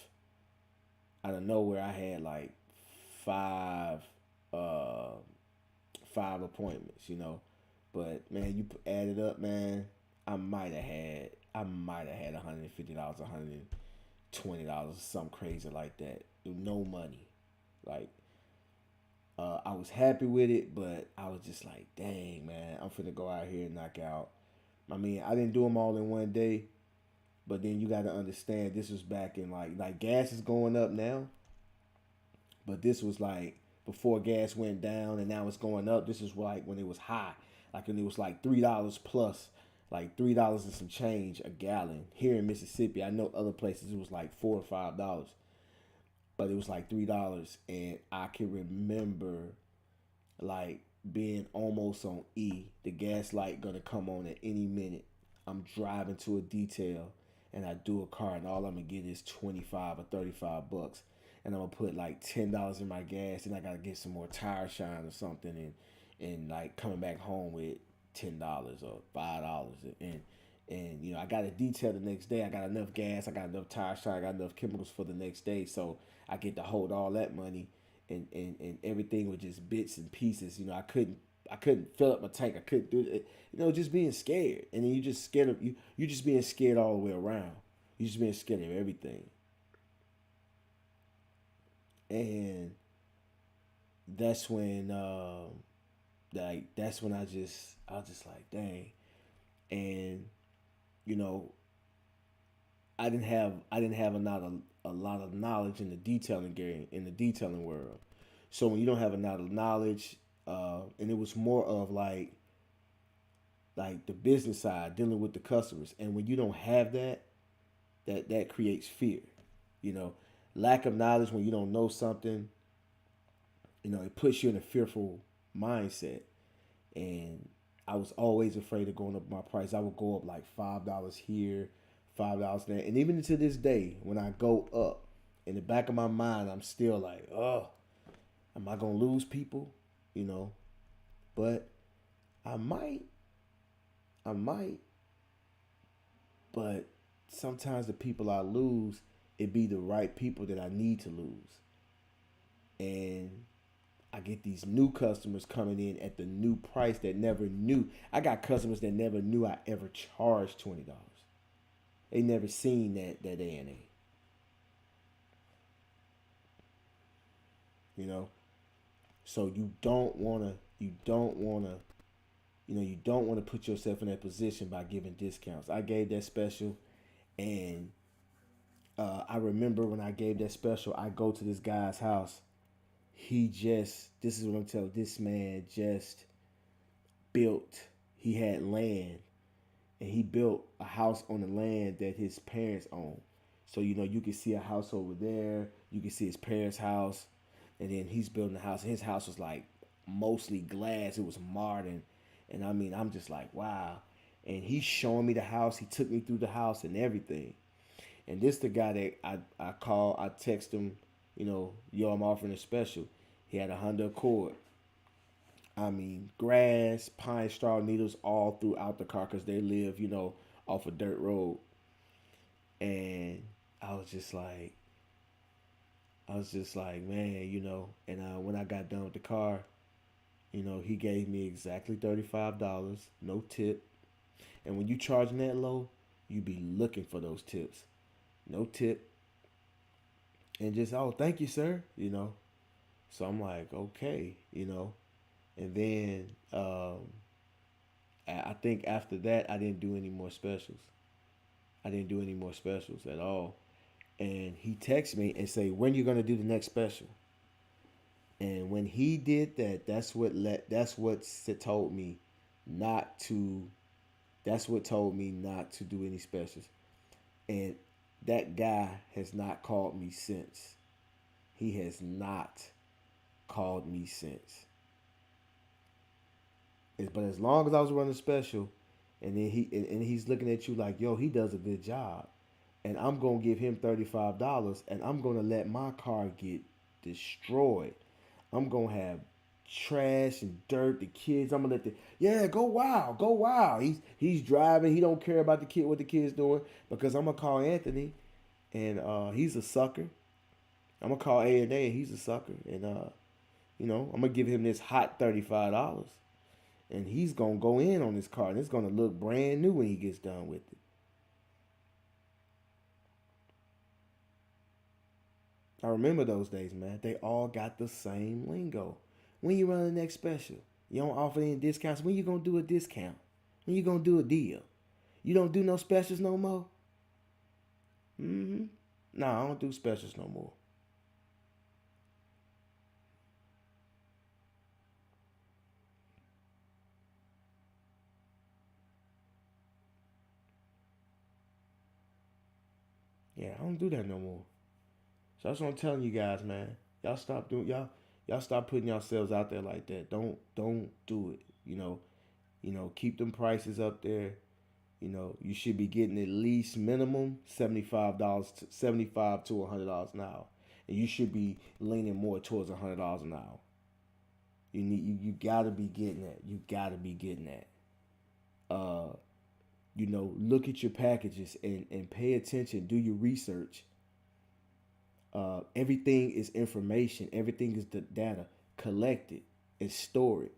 [SPEAKER 3] appointments, But man, you add it up, man, I might have had $150, $120, something crazy like that. No money. Like I was happy with it, but I was just like, dang, man, I'm finna go out here and knock out. I didn't do them all in one day, but then you got to understand this was back in like gas is going up now, but this was like before gas went down and now it's going up. This is like when it was high, like when it was like $3 plus, like $3 and some change a gallon. Here in Mississippi, I know other places it was like $4 or $5. But it was like $3, and I can remember like being almost on E. The gas light gonna come on at any minute. I'm driving to a detail, and I do a car, and all I'm gonna get is $25 or $35, and I'm gonna put like $10 in my gas, and I gotta get some more tire shine or something, and like coming back home with $10 or $5, and I got a detail the next day. I got enough gas, I got enough tire shine, I got enough chemicals for the next day, so I get to hold all that money, and everything was just bits and pieces. I couldn't fill up my tank. I couldn't do it. Just being scared, and then you just scared of you. You just being scared all the way around. You just being scared of everything, and that's when that's when I was just like, dang, and I didn't have a lot of knowledge in the detailing game, in the detailing world. So when you don't have a lot of knowledge, and it was more of like the business side, dealing with the customers, and when you don't have that creates fear. Lack of knowledge, when you don't know something, it puts you in a fearful mindset. And I was always afraid of going up my price. I would go up like $5 here, $5 there. And even to this day, when I go up, in the back of my mind, I'm still like, oh, am I going to lose people? But I might. But sometimes the people I lose, it be the right people that I need to lose. and I get these new customers coming in at the new price that never knew. I got customers that never knew I ever charged $20. They never seen that A&A. You know, so you don't wanna you don't want to put yourself in that position by giving discounts. I gave that special, and I remember when I gave that special, I go to this guy's house. This is what I'm telling. This man just built. He had land, and he built a house on the land that his parents owned. So you can see a house over there. You can see his parents' house, and then he's building a house. And his house was like mostly glass. It was modern, and I mean, I'm just like, wow. And he's showing me the house. He took me through the house and everything. And this the guy that I call, I text him, yo, I'm offering a special. He had a Honda Accord. I mean, grass, pine straw needles all throughout the car because they live, off a dirt road. And I was just like, man, And when I got done with the car, he gave me exactly $35, no tip. And when you charging that low, you be looking for those tips. No tip. And just, oh, thank you, sir. So I'm like, okay, And then I think after that, I didn't do any more specials. I didn't do any more specials at all. And he texted me and say, when you gonna do the next special? And when he did that, told me not to. That's what told me not to do any specials. And that guy has not called me since. He has not called me since. But as long as I was running special, and then he's looking at you like, yo, he does a good job, and I'm gonna give him $35, and I'm gonna let my car get destroyed. I'm gonna have trash and dirt. The kids, I'm gonna go wild, go wild. He's driving. He don't care about what the kids doing, because I'm gonna call Anthony, and he's a sucker. I'm gonna call A&A, and he's a sucker, and I'm gonna give him this hot $35. And he's going to go in on this car. And it's going to look brand new when he gets done with it. I remember those days, man. They all got the same lingo. When you run the next special, you don't offer any discounts. When you going to do a discount? When you going to do a deal? You don't do no specials no more? Nah, I don't do specials no more. Yeah, I don't do that no more. So that's what I'm telling you guys, man. Y'all stop doing y'all stop putting yourselves out there like that. Don't do it. Keep them prices up there. You should be getting at least minimum $75 to $75 to $100 an hour. And you should be leaning more towards $100 an hour. You gotta be getting that. You gotta be getting that. Look at your packages and pay attention. Do your research. Everything is information. Everything is the data. Collect it and store it.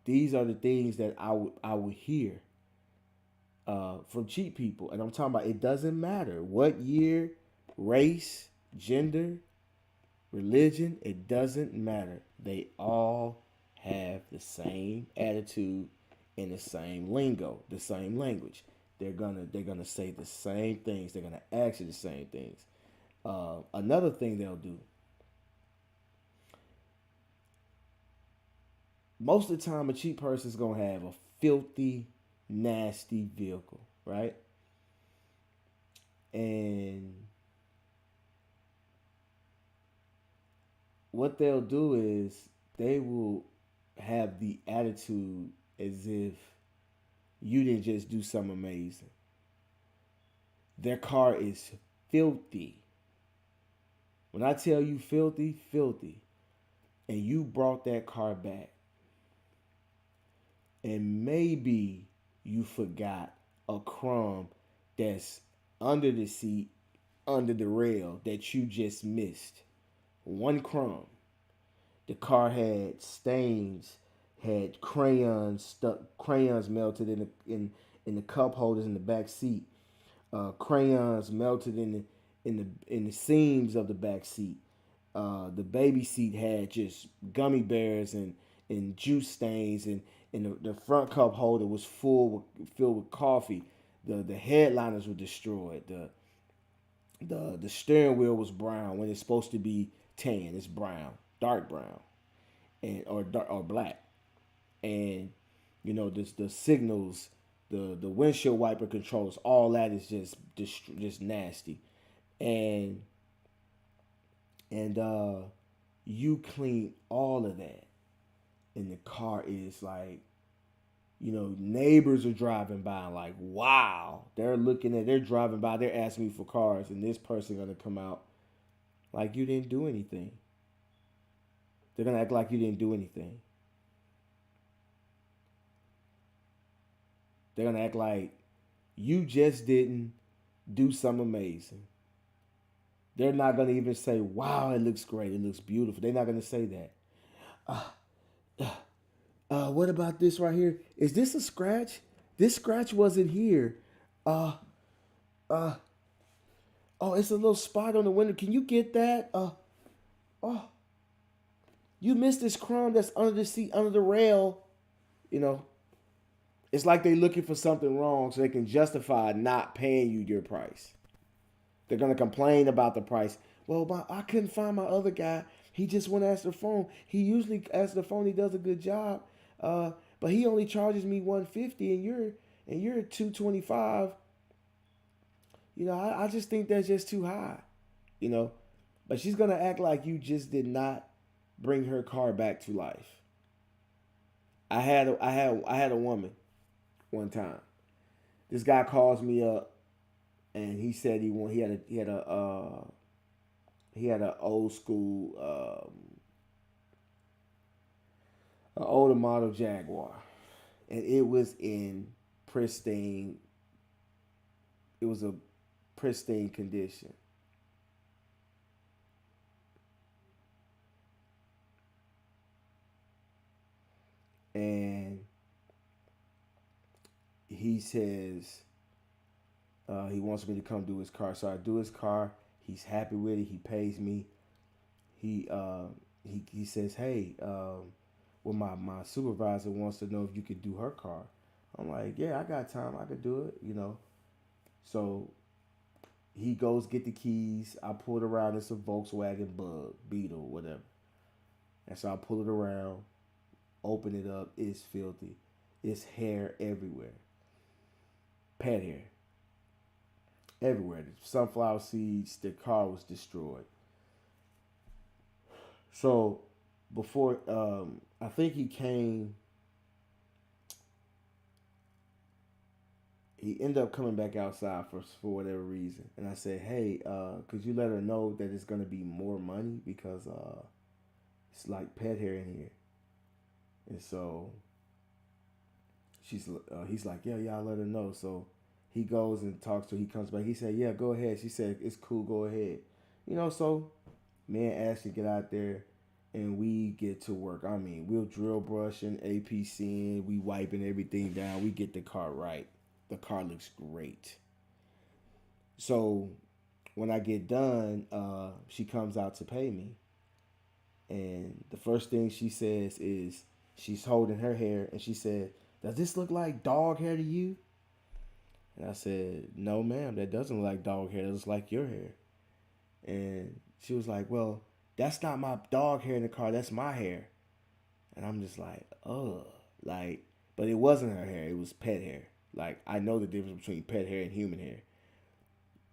[SPEAKER 3] These are the things that I would hear from cheap people. And I'm talking about, it doesn't matter what year, race, gender, religion, it doesn't matter. They all have the same attitude and the same lingo, the same language. They're gonna say the same things. They're gonna ask you the same things. Another thing they'll do. Most of the time, a cheap person's gonna have a filthy, nasty vehicle, right? And what they'll do is they will have the attitude as if you didn't just do something amazing. Their car is filthy. When I tell you filthy, filthy, and you brought that car back, and maybe you forgot a crumb that's under the seat, under the rail, that you just missed. one crumb. The car had stains, had crayons melted in the cup holders in the back seat, crayons melted in the seams of the back seat. The baby seat had just gummy bears and juice stains, and the front cup holder was filled with coffee. The headliners were destroyed. The steering wheel was brown when it's supposed to be tan. It's brown, dark brown, and or black. And the signals, the windshield wiper controllers, all that is just nasty. And you clean all of that, and the car is like, neighbors are driving by and like, wow, they're driving by, they're asking me for cars, and this person gonna come out like you didn't do anything. They're gonna act like you didn't do anything. They're gonna act like you just didn't do something amazing. They're not gonna even say, wow, it looks great, it looks beautiful. They're not gonna say that. What about this right here? Is this a scratch? This scratch wasn't here. Uh, uh, oh, it's a little spot on the window. Can you get that? Oh, you missed this crumb that's under the seat, under the rail. You know, it's like they're looking for something wrong so they can justify not paying you your price. They're gonna complain about the price. Well, I couldn't find my other guy. He just went to answer the phone. He usually answers the phone. He does a good job. But he only charges me $150, and you're $225. I just think that's just too high. But she's gonna act like you just did not bring her car back to life. I had a woman one time. This guy calls me up, and he said he had a old school an older model Jaguar, and it was in pristine. It was a pristine condition. And he says he wants me to come do his car. So I do his car. He's happy with it. He pays me. He says, hey, well, my supervisor wants to know if you could do her car. I'm like, yeah, I got time. I could do it. So he goes get the keys. I pull it around. It's a Volkswagen Bug, Beetle, whatever. And so I pull it around, open it up. It's filthy. It's hair everywhere. Pet hair. Everywhere. The sunflower seeds. The car was destroyed. So before, I think he came. He ended up coming back outside for whatever reason. And I said, hey, could you let her know that it's going to be more money because it's like pet hair in here. And so he's like, yeah, I'll let her know. So he goes and talks to her. He comes back. He said, yeah, go ahead. She said, it's cool, go ahead. So me and Ashley get out there and we get to work. I mean, we'll drill brushing, APCing, we wiping everything down. We get the car right. The car looks great. So when I get done, she comes out to pay me. And the first thing she says is, she's holding her hair, and she said, does this look like dog hair to you? And I said, no, ma'am, that doesn't look like dog hair. That looks like your hair. And she was like, well, that's not my dog hair in the car. That's my hair. And I'm just like, oh. But it wasn't her hair. It was pet hair. I know the difference between pet hair and human hair.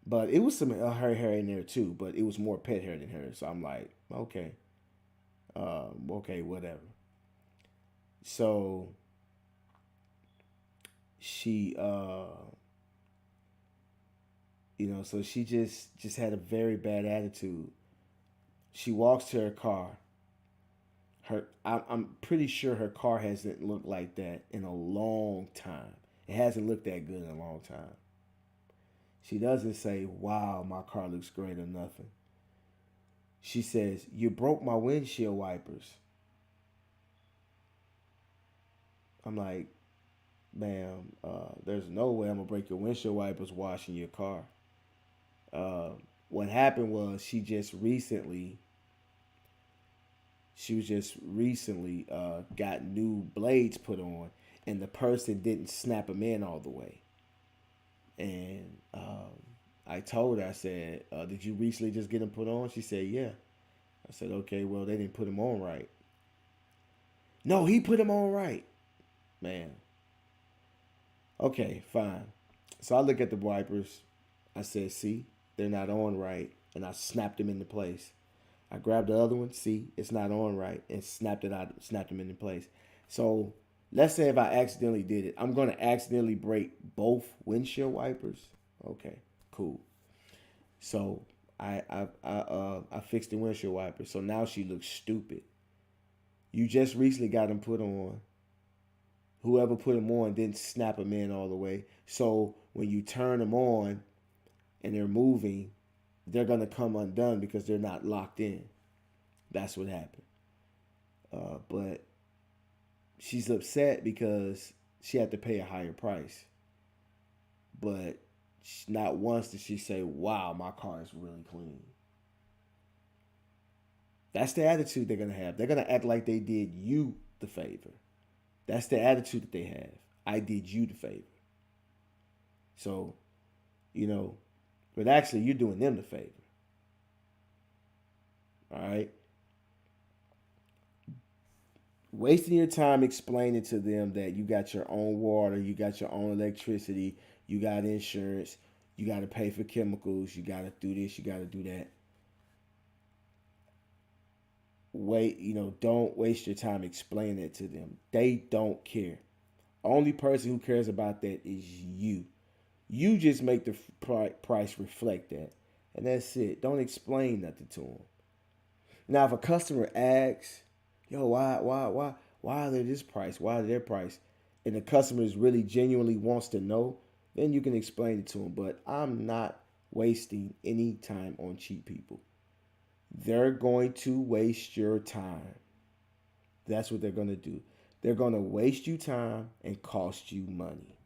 [SPEAKER 3] But it was some of her hair in there too, but it was more pet hair than hers. So I'm like, okay. Okay, whatever. So she so she just had a very bad attitude. She walks to her car. I'm pretty sure her car hasn't looked like that in a long time. It hasn't looked that good in a long time. She doesn't say, wow, my car looks great or nothing. She says, "You broke my windshield wipers." I'm like, "Ma'am, there's no way I'm gonna break your windshield wipers washing your car." Uh, what happened was she was just recently got new blades put on, and the person didn't snap them in all the way. And I told her, I said, "Did you recently just get them put on?" She said, "Yeah." I said, "Okay, well, they didn't put them on right." "No, he put them on right." Man, okay, fine. So I look at the wipers. I said, "See, they're not on right," and I snapped them into place. I grabbed the other one. See, it's not on right, and snapped them into place. So let's say if I accidentally did it, I'm gonna accidentally break both windshield wipers. Okay, cool. So I fixed the windshield wipers. So now she looks stupid. You just recently got them put on. Whoever put them on didn't snap them in all the way. So when you turn them on and they're moving, they're gonna come undone because they're not locked in. That's what happened. But she's upset because she had to pay a higher price. But not once did she say, "Wow, my car is really clean." That's the attitude they're gonna have. They're gonna act like they did you the favor. That's the attitude that they have. I did you the favor. So, you know, but actually you're doing them the favor. All right. Wasting your time explaining to them that you got your own water, you got your own electricity, you got insurance, you got to pay for chemicals, you got to do this, you got to do that. Don't waste your time explaining it to them. They don't care. Only person who cares about that is you. You just make the price reflect that. And that's it. Don't explain nothing to them. Now, if a customer asks, "Yo, why are they this price? Why are they their price?" and the customer is really genuinely wants to know, then you can explain it to them. But I'm not wasting any time on cheap people. They're going to waste your time. That's what they're going to do. They're going to waste you time and cost you money.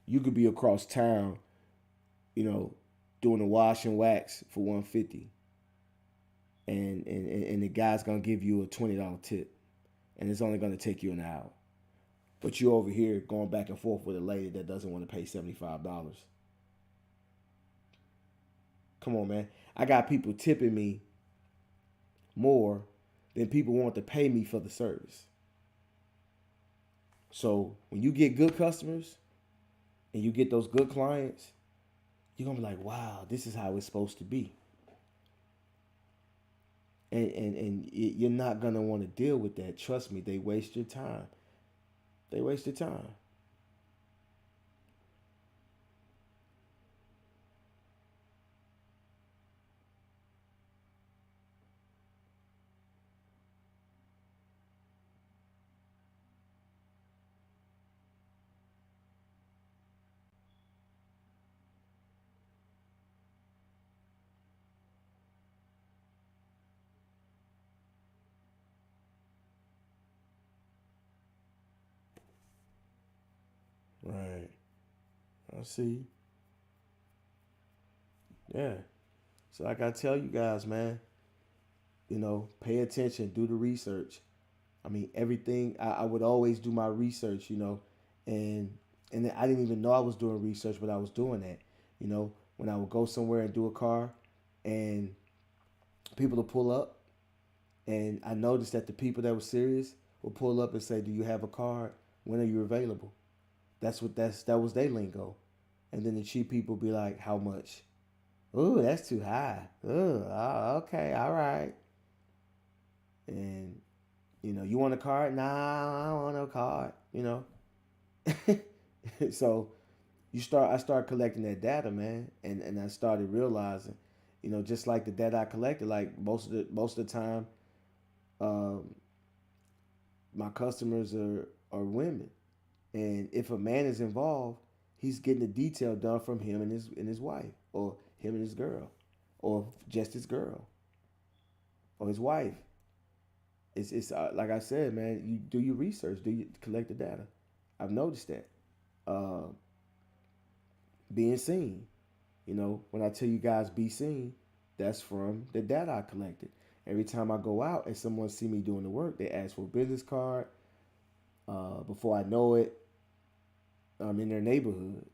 [SPEAKER 3] You could be across town, you know, doing a wash and wax for 150, and the guy's gonna give you a $20 tip, and it's only gonna take you an hour. But you over here going back and forth with a lady that doesn't want to pay $75. Come on, man. I got people tipping me more than people want to pay me for the service. So when you get good customers and you get those good clients, you're gonna be like, "Wow, this is how it's supposed to be." And you're not gonna want to deal with that. Trust me, they waste your time. They waste your time. Right. I see. Yeah. So like I tell you guys, man, pay attention, do the research. I mean, everything. I would always do my research, and and I didn't even know I was doing research, but I was doing that. When I would go somewhere and do a car, and people would pull up, and I noticed that the people that were serious would pull up and say, "Do you have a card? When are you available?" That was their lingo. And then the cheap people be like, "How much?" "Ooh, that's too high." "Ooh, okay, all right." And you want a card? Nah, I don't want no card. So I started collecting that data, man, and I started realizing, just like the data I collected, like most of the time, um, my customers are women, and if a man is involved, he's getting the detail done from him and his wife, or him and his girl, or just his girl. or his wife. It's like I said, man. You do your research, do you collect the data. I've noticed that. Uh, Being seen. When I tell you guys be seen, that's from the data I collected. Every time I go out and someone see me doing the work, they ask for a business card. Before I know it, I'm in their neighborhood.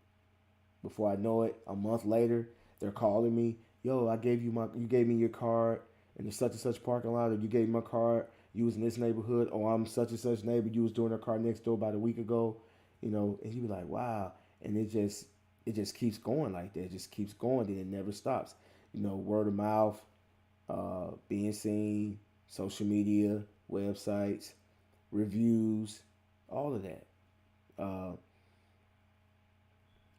[SPEAKER 3] Before I know it, a month later, they're calling me. Yo, you gave me your card in the such and such parking lot, or you gave me my card. You was in this neighborhood, or I'm such and such neighbor. You was doing a car next door about a week ago, and you be like, wow, and it just keeps going like that. It just keeps going, and it never stops. Word of mouth, being seen, social media, websites, reviews, all of that. Uh,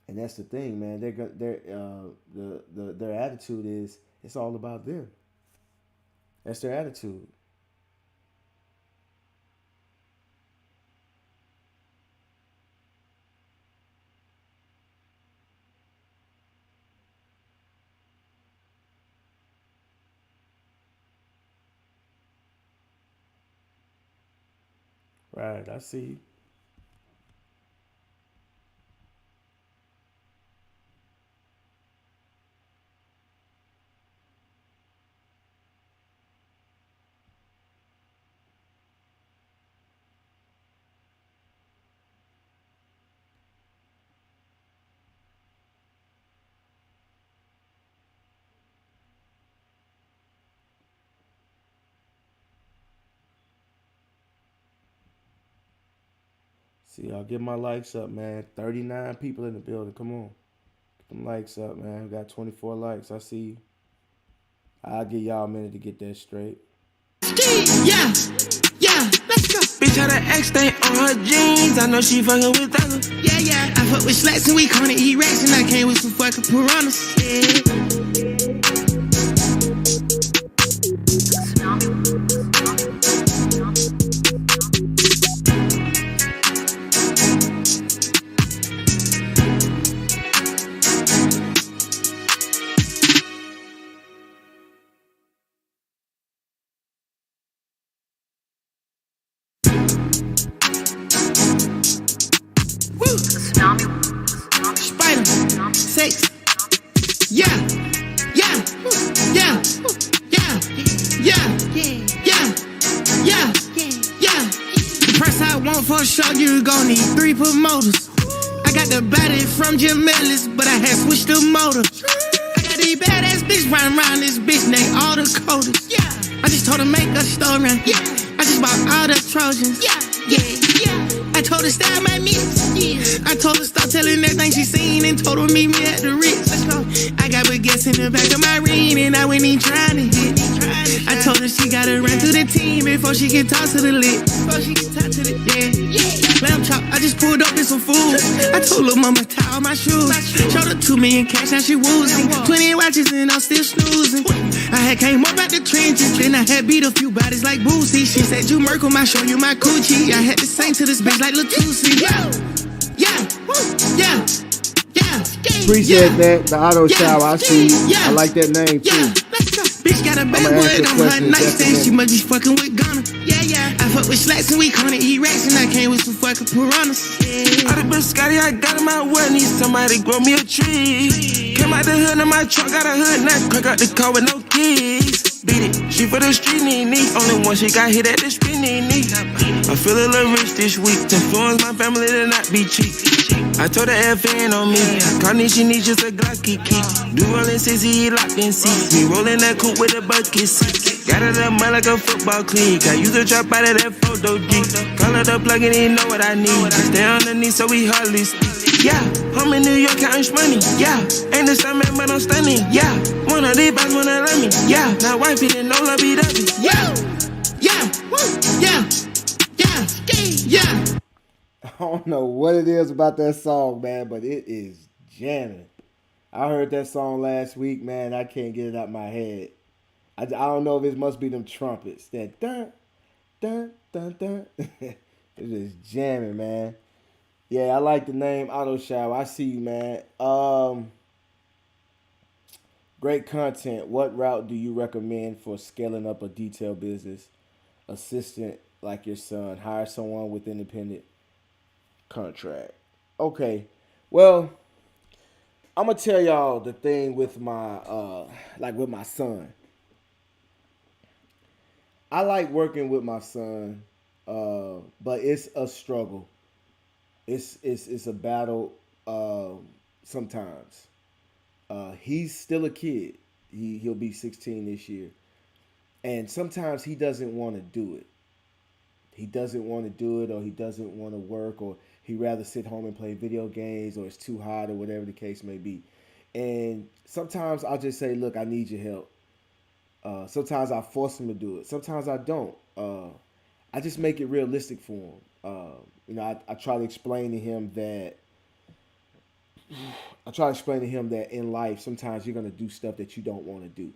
[SPEAKER 3] and that's the thing, man. Their attitude is it's all about them. That's their attitude. Right, I see. See, I'll get my likes up, man. 39 people in the building. Come on. Get them likes up, man. We got 24 likes. I see you. I'll give y'all a minute to get that straight.
[SPEAKER 1] Yeah, yeah, let's go.
[SPEAKER 2] Bitch had an X stain on her jeans. I know she fucking with others.
[SPEAKER 1] Yeah, yeah. I fuck with slats and we call it E-Rex, and I came with some fucking piranhas. Yeah. Woo. Spider. Sex. Yeah. Yeah. Yeah. Yeah. Yeah. Yeah. Yeah. Yeah. The price I want for a show, you gon' need 3 promoters. I got the body from Jim Ellis, but I had switched the motor. I got these badass bitch riding around this bitch named all the coders. Yeah. I just told her make a story. Yeah. I just bought all the Trojans. Yeah. Yeah. Yeah. I told her style my mix. Yeah. I told her stop telling everything she seen and told her meet me at the Ritz. Let's go. I got baguettes in the back of my ring and I went in trying to hit. I told her she gotta run through the team before she can talk to the lit. Before she can talk to the lamb chop. I just pulled up in some food. I told her mama tie all my shoes. Showed her 2 million cash, now she woozing. 20 watches and I'm still snoozing. I had came up out the trenches, then I had beat a few bodies like Boosie. She said you Merkle, I show you my coochie. I had to sing to this bitch like Latusi. Yeah, yeah, yeah, yeah.
[SPEAKER 3] Appreciate that. The auto shower. I see you. I like that name too.
[SPEAKER 1] Yeah, let's go. Bitch got a backwood on her nightstand. She must be fucking with Ghana. Yeah, yeah. I fuck with slats and we call it E-Rex, and I came with some fucking piranhas.
[SPEAKER 2] All the bitch Scotty, I got in my way. Need somebody grow me a tree. Came out the hood in my truck, got a hood now. Crack out the car with no keys. Beat it, she for the street knee. Only one she got hit at the street knee. I feel a little rich this week. Influence my family to not be cheap. I told her FN on me. Carney, she needs just a Glocky key. Do rollin' 60, locked in seats. Me rollin' that coupe with a bucket seat. Got it up mud like a football clique. I use a trap out of that photo G. Call it up plug and he know what I need. I stay underneath so we hardly speak. Yeah, I'm in New York counting money. Yeah, ain't the same man but I'm stunning. Yeah, one of these boys wanna love me. Yeah, now wife didn't know love be dubby.
[SPEAKER 1] Yeah, yeah, yeah, yeah, yeah.
[SPEAKER 3] I don't know what it is about that song, man, but it is jamming. I heard that song last week, man. I can't get it out my head. I don't know if it must be them trumpets. That dun, dun, dun, dun. It is jamming, man. Yeah, I like the name Auto Shower. I see you, man. Great content. What route do you recommend for scaling up a detail business? Assistant like your son. Hire someone with independent contract. Okay. Well, I'm gonna tell y'all the thing with my like with my son. I like working with my son, but it's a struggle. It's a battle sometimes. He's still a kid. He'll be 16 this year, and sometimes he doesn't want to do it. He doesn't want to do it, or he doesn't want to work, or he rather sit home and play video games, or it's too hot, or whatever the case may be. And sometimes I'll just say, "Look, I need your help." Sometimes I force him to do it. Sometimes I don't. I just make it realistic for him. I try to explain to him that in life sometimes you're gonna do stuff that you don't want to do,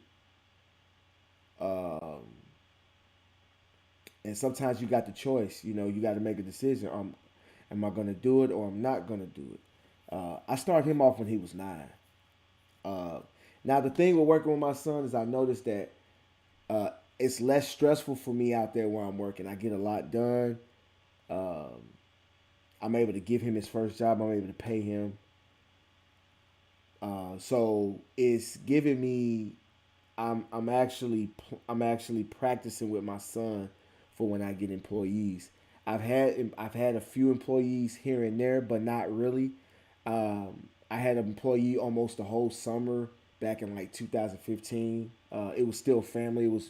[SPEAKER 3] and sometimes you got the choice. You got to make a decision. Am I gonna do it or I'm not gonna do it? I started him off when he was 9. Uh, Now the thing with working with my son is I noticed that uh, it's less stressful for me out there where I'm working. I get a lot done. Um, I'm able to give him his first job. I'm able to pay him. So it's giving me. I'm actually practicing with my son for when I get employees. I've had a few employees here and there, but not really. I had an employee almost the whole summer back in like 2015. It was still family. It was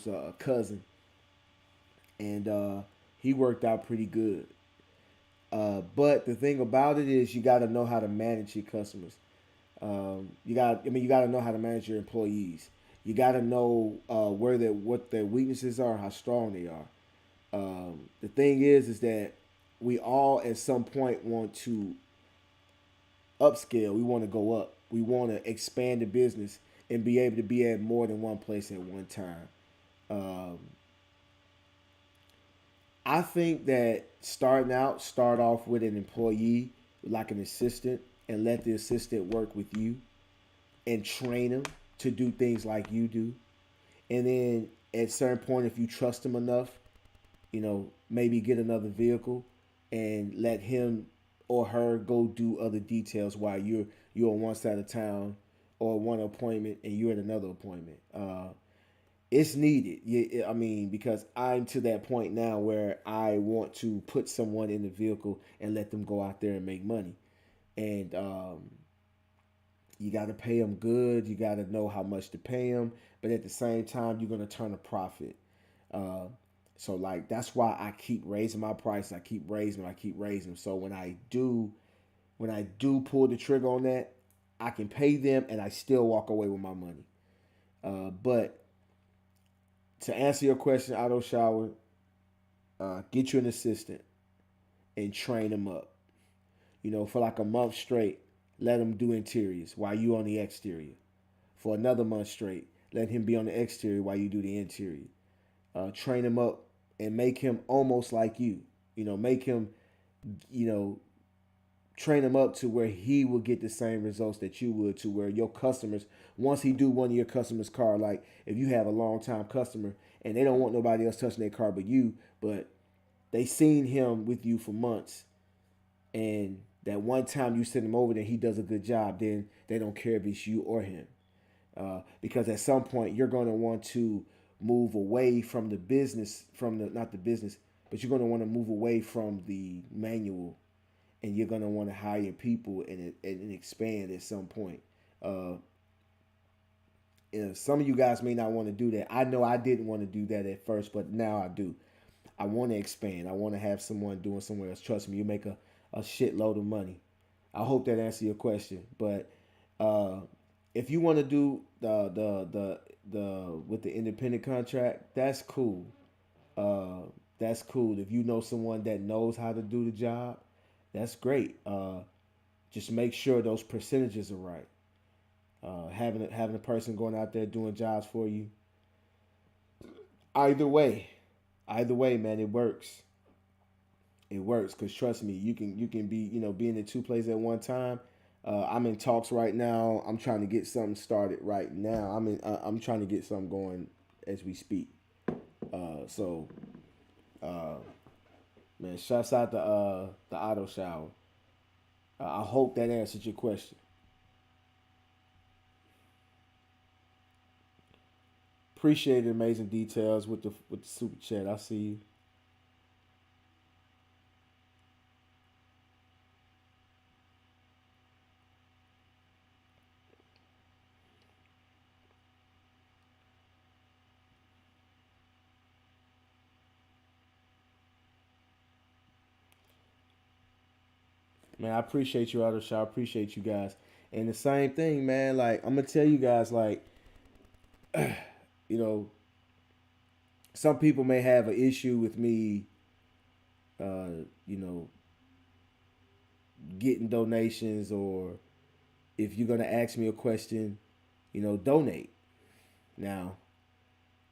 [SPEAKER 3] a cousin, and he worked out pretty good. But the thing about it is, you got to know how to manage your customers. You got to know how to manage your employees. You got to know what their weaknesses are, how strong they are. The thing is that we all at some point want to upscale. We want to go up. We want to expand the business and be able to be at more than one place at one time. Um, I think that start off with an employee, like an assistant, and let the assistant work with you and train them to do things like you do. And then at a certain point, if you trust them enough, maybe get another vehicle and let him or her go do other details while you're on one side of town or one appointment and you're at another appointment. It's needed. Yeah, I mean, because I'm to that point now where I want to put someone in the vehicle and let them go out there and make money. And you got to pay them good. You got to know how much to pay them, but at the same time, you're gonna turn a profit. Uh, so like that's why I keep raising my price. I keep raising. I keep raising. So when I do pull the trigger on that, I can pay them and I still walk away with my money. But to answer your question, auto shower, get you an assistant and train them up. For like a month straight, let him do interiors while you on the exterior. For another month straight, let him be on the exterior while you do the interior. Train him up and make him almost like you. Make him, you know, train him up to where he will get the same results that you would, to where your customers, once he do one of your customers' car, like if you have a long time customer and they don't want nobody else touching their car but you, but they seen him with you for months, and that one time you send him over there, he does a good job, then they don't care if it's you or him. Because at some point you're going to want to move away from the business, from the not the business, but you're going to want to move away from the manual, and you're going to want to hire people and expand at some point. Uh, some of you guys may not want to do that. I know I didn't want to do that at first, but now I do. I want to expand. I want to have someone doing somewhere else. Trust me, you make a shitload of money. I hope that answers your question. But uh, if you want to do the with the independent contract, that's cool. Uh, that's cool. If you know someone that knows how to do the job, that's great. Just make sure those percentages are right. Having a person going out there doing jobs for you. Either way, man, it works. It works because trust me, you can be in the two places at one time. I'm in talks right now. I'm trying to get something started right now. I'm trying to get something going as we speak. So, uh, man, shouts out to the auto shower. I hope that answered your question. Appreciate the amazing details with the super chat. I see you. Man, I appreciate you, auto shower. I appreciate you guys. And the same thing, man. Like I'm gonna tell you guys, like you know, some people may have an issue with me, you know, getting donations, or if you're gonna ask me a question, donate. Now,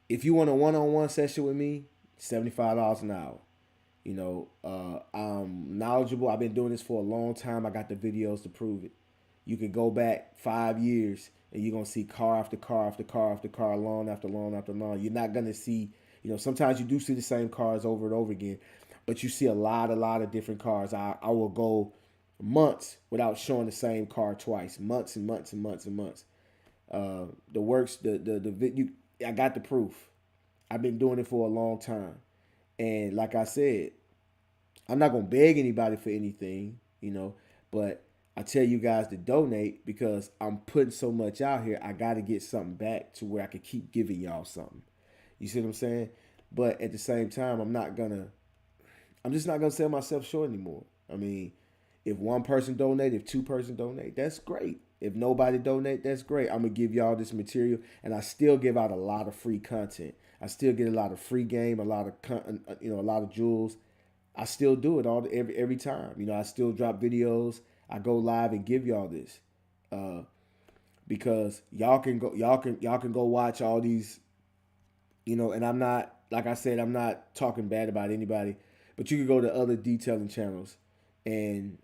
[SPEAKER 3] if you want a one-on-one session with me, $75 an hour. I'm knowledgeable. I've been doing this for a long time. I got the videos to prove it. You can go back 5 years and you're gonna see car after car after car after car, lawn after lawn after lawn. You're not gonna see, sometimes you do see the same cars over and over again, but you see a lot of different cars. I will go months without showing the same car twice, months and months and months and months. The works, I got the proof. I've been doing it for a long time, and like I said, I'm not gonna beg anybody for anything, but I tell you guys to donate because I'm putting so much out here. I got to get something back to where I can keep giving y'all something. You see what I'm saying? But at the same time, I'm just not gonna sell myself short anymore. I mean, if one person donate, if two person donate, that's great. If nobody donate, that's great. I'm gonna give y'all this material, and I still give out a lot of free content. I still get a lot of free game, a lot of a lot of jewels. I still do it every time. I still drop videos. I go live and give y'all this, uh, because y'all can go watch all these, and I'm not, like I said, I'm not talking bad about anybody, but you can go to other detailing channels, and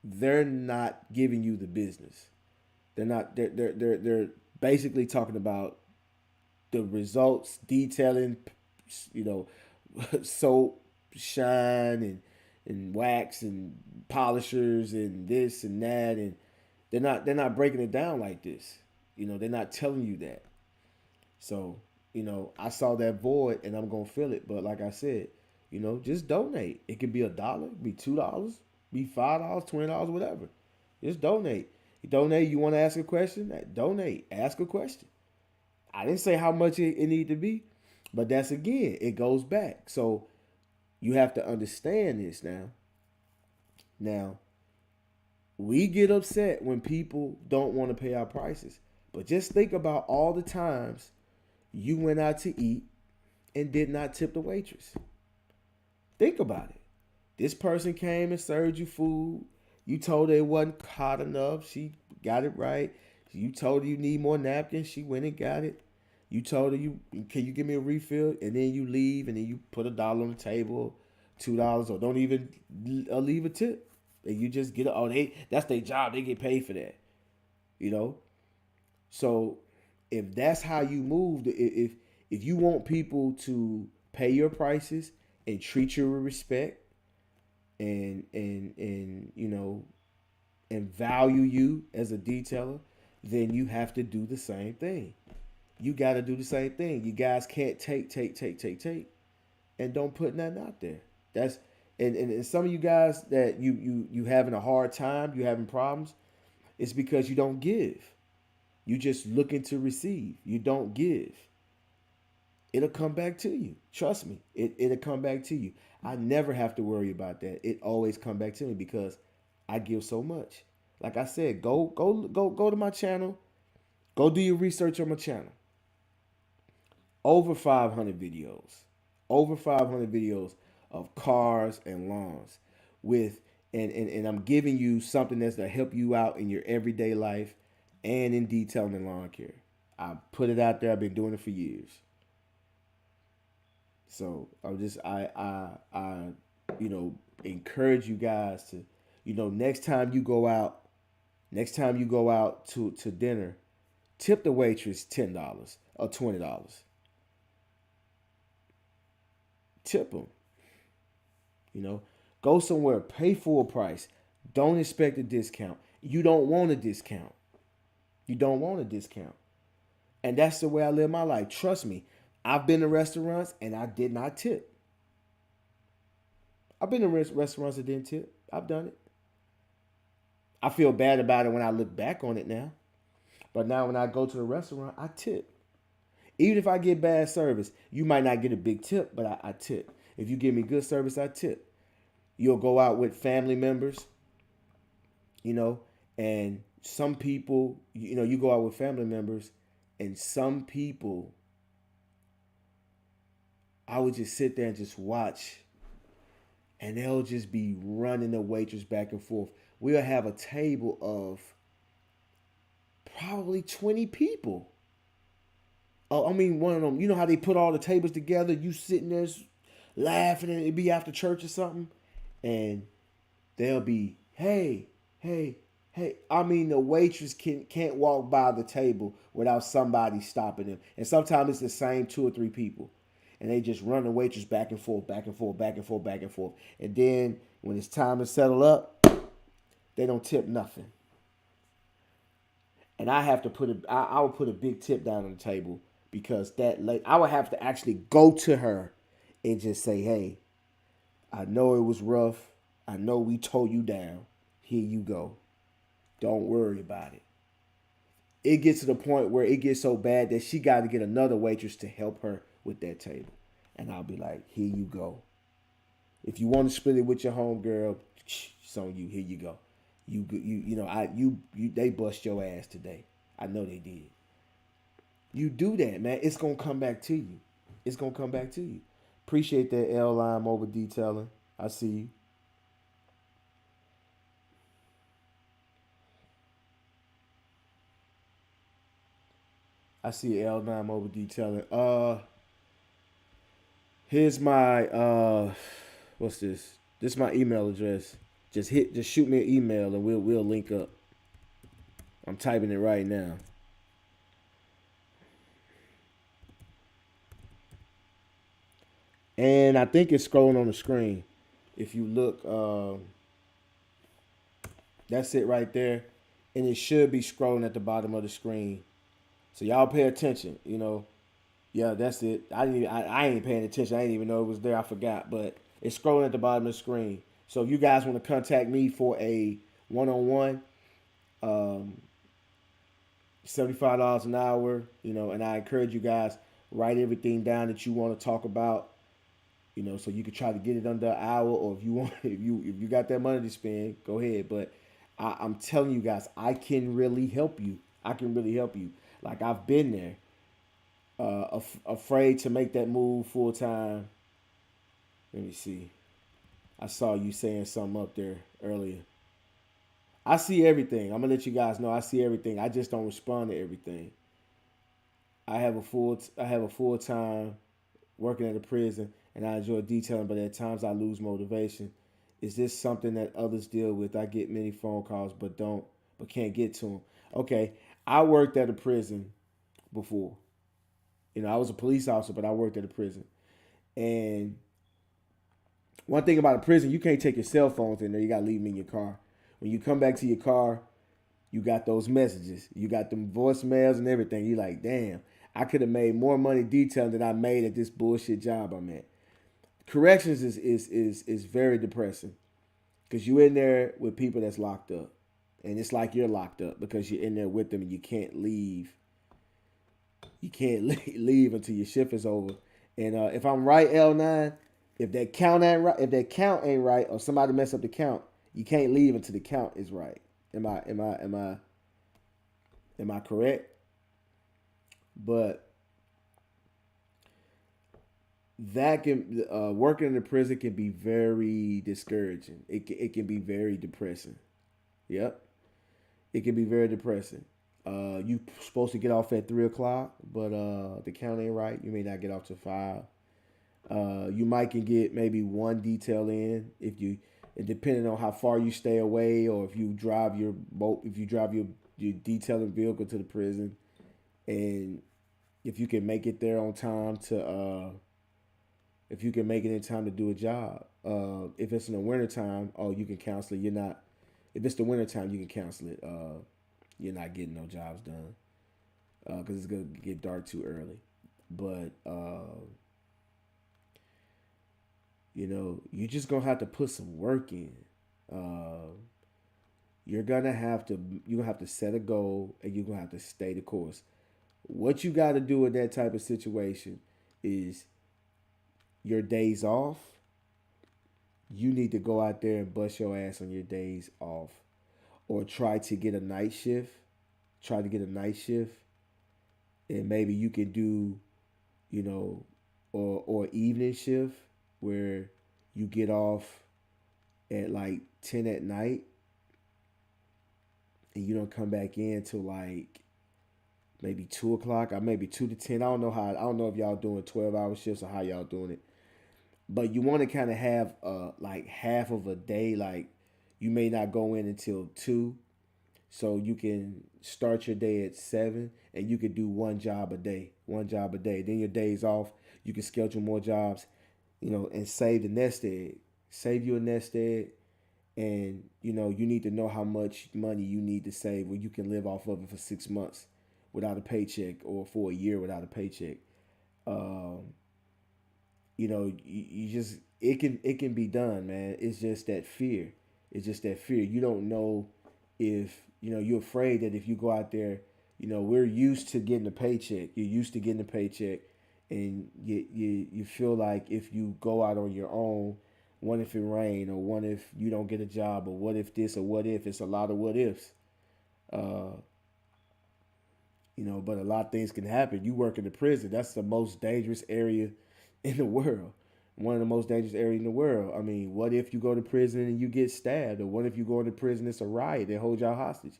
[SPEAKER 3] they're not giving you the business. They're not. They're basically talking about the results, detailing, you know, soap, shine, and wax and polishers and this and that, and they're not breaking it down like this. They're not telling you that. So, I saw that void and I'm gonna fill it. But like I said, just donate. It could be $1, it could be $2, be $5, $20, whatever. Just donate. You donate. You want to ask a question? Donate. Ask a question. I didn't say how much it need to be, but that's again, it goes back. So you have to understand this now. Now, we get upset when people don't want to pay our prices. But just think about all the times you went out to eat and did not tip the waitress. Think about it. This person came and served you food. You told her it wasn't hot enough. She got it right. You told her you need more napkins. She went and got it. You told her, can you give me a refill? And then you leave, and then you put $1 on the table, $2, or don't even leave a tip. And you just get it. Oh, that's their job. They get paid for that. You know. So if that's how you move, if you want people to pay your prices and treat you with respect, and and value you as a detailer, then you have to do the same thing. You got to do the same thing. You guys can't take, and don't put nothing out there. That's and some of you guys that you having a hard time, you having problems, it's because you don't give. You just looking to receive. You don't give. It'll come back to you. Trust me. It'll come back to you. I never have to worry about that. It always come back to me because I give so much. Like I said, go to my channel. Go do your research on my channel. Over 500 videos. Over 500 videos of cars and lawns with and I'm giving you something that's to help you out in your everyday life and in detailing and lawn care. I put it out there. I've been doing it for years. So I encourage you guys to, next time you go out Next time you go out to dinner, tip the waitress $10 or $20. Tip them. You know, go somewhere, pay full price. Don't expect a discount. You don't want a discount. You don't want a discount. And that's the way I live my life. Trust me, I've been to restaurants and I did not tip. I've been to restaurants that didn't tip. I've done it. I feel bad about it when I look back on it now. But now when I go to the restaurant, I tip. Even if I get bad service, you might not get a big tip, but I tip. If you give me good service, I tip. You'll go out with family members, you know, and some people, you know, you go out with family members, and some people, I would just sit there and just watch, and they'll just be running the waitress back and forth. We'll have a table of probably 20 people. Oh, I mean, one of them, you know how they put all the tables together? You sitting there laughing, and it'd be after church or something, and they'll be, hey, hey, hey. I mean, the waitress can't walk by the table without somebody stopping them. And sometimes it's the same 2 or 3 people. And they just run the waitress back and forth, back and forth, back and forth, back and forth. And then when it's time to settle up, they don't tip nothing. And I have to I would put a big tip down on the table because I would have to actually go to her and just say, hey, I know it was rough. I know we tore you down. Here you go. Don't worry about it. It gets to the point where it gets so bad that she got to get another waitress to help her with that table. And I'll be like, here you go. If you want to split it with your homegirl, it's on you. Here you go. They bust your ass today. I know they did. You do that, man. It's gonna come back to you. It's gonna come back to you. Appreciate that L line over detailing. I see you. I see L9 over detailing. Here's my what's this? This is my email address. Just shoot me an email and we'll link up. I'm typing it right now. And I think it's scrolling on the screen. If you look, that's it right there. And it should be scrolling at the bottom of the screen. So y'all pay attention, you know. Yeah, that's it. I ain't paying attention. I didn't even know it was there. I forgot. But it's scrolling at the bottom of the screen. So if you guys want to contact me for a one-on-one, $75 an hour, you know, and I encourage you guys, write everything down that you want to talk about, you know, so you can try to get it under an hour, or if you want, if you got that money to spend, go ahead. But I'm telling you guys, I can really help you. I can really help you. Like, I've been there, afraid to make that move full time. Let me see. I saw you saying something up there earlier. I see everything. I'm gonna let you guys know I see everything. I just don't respond to everything. I have a full time working at a prison, and I enjoy detailing, but at times I lose motivation. Is this something that others deal with? I get many phone calls, but can't get to them. Okay, I worked at a prison before. You know, I was a police officer, but I worked at a prison. And one thing about a prison, you can't take your cell phones in there. You got to leave them in your car. When you come back to your car, you got those messages. You got them voicemails and everything. You're like, damn, I could have made more money detailing than I made at this bullshit job I'm at. Corrections is very depressing because you're in there with people that's locked up. And it's like you're locked up because you're in there with them and you can't leave. You can't leave until your shift is over. And if I'm right, L9, if that count ain't right, or somebody mess up the count, you can't leave until the count is right. Am I correct? But that can working in the prison can be very discouraging. It can be very depressing. Yep, it can be very depressing. You supposed to get off at 3:00, but the count ain't right. You may not get off till 5. You might can get maybe one detail in if you And depending on how far you stay away, or if you drive your boat, if you drive your detailing vehicle to the prison, and if you can make it there on time to if you can make it in time to do a job. If it's in the wintertime, oh, you can cancel it. You're not. If it's the wintertime, you can cancel it. You're not getting no jobs done because it's gonna get dark too early. But you're just gonna have to put some work in. Uh, you're gonna have to set a goal, and you're gonna have to stay the course. What you got to do in that type of situation is your days off. You need to go out there and bust your ass on your days off, or try to get a night shift. Try to get a night shift, and maybe you can do, you know, or evening shift where you get off at like 10 at night, and you don't come back in till like maybe 2 o'clock, or maybe 2 to 10. I don't know if y'all doing 12-hour shifts or how y'all doing it, but you want to kind of have like half of a day. Like you may not go in until 2, so you can start your day at 7, and you could do one job a day. Then your days off, you can schedule more jobs, and save the nest egg. Save you a nest egg, and you need to know how much money you need to save where you can live off of it for 6 months without a paycheck, or for a year without a paycheck. Um, you just it can be done, man. It's just that fear. It's just that fear. You don't know if you're afraid that if you go out there, we're used to getting a paycheck. You're used to getting a paycheck, and you feel like if you go out on your own, what if it rain, or what if you don't get a job, or what if this, or what if it's a lot of what ifs. Uh, but a lot of things can happen. You work in the prison. That's the most dangerous area in the world. One of the most dangerous areas in the world. I mean, what if you go to prison and you get stabbed? Or what if you go into prison, it's a riot, they hold y'all hostage?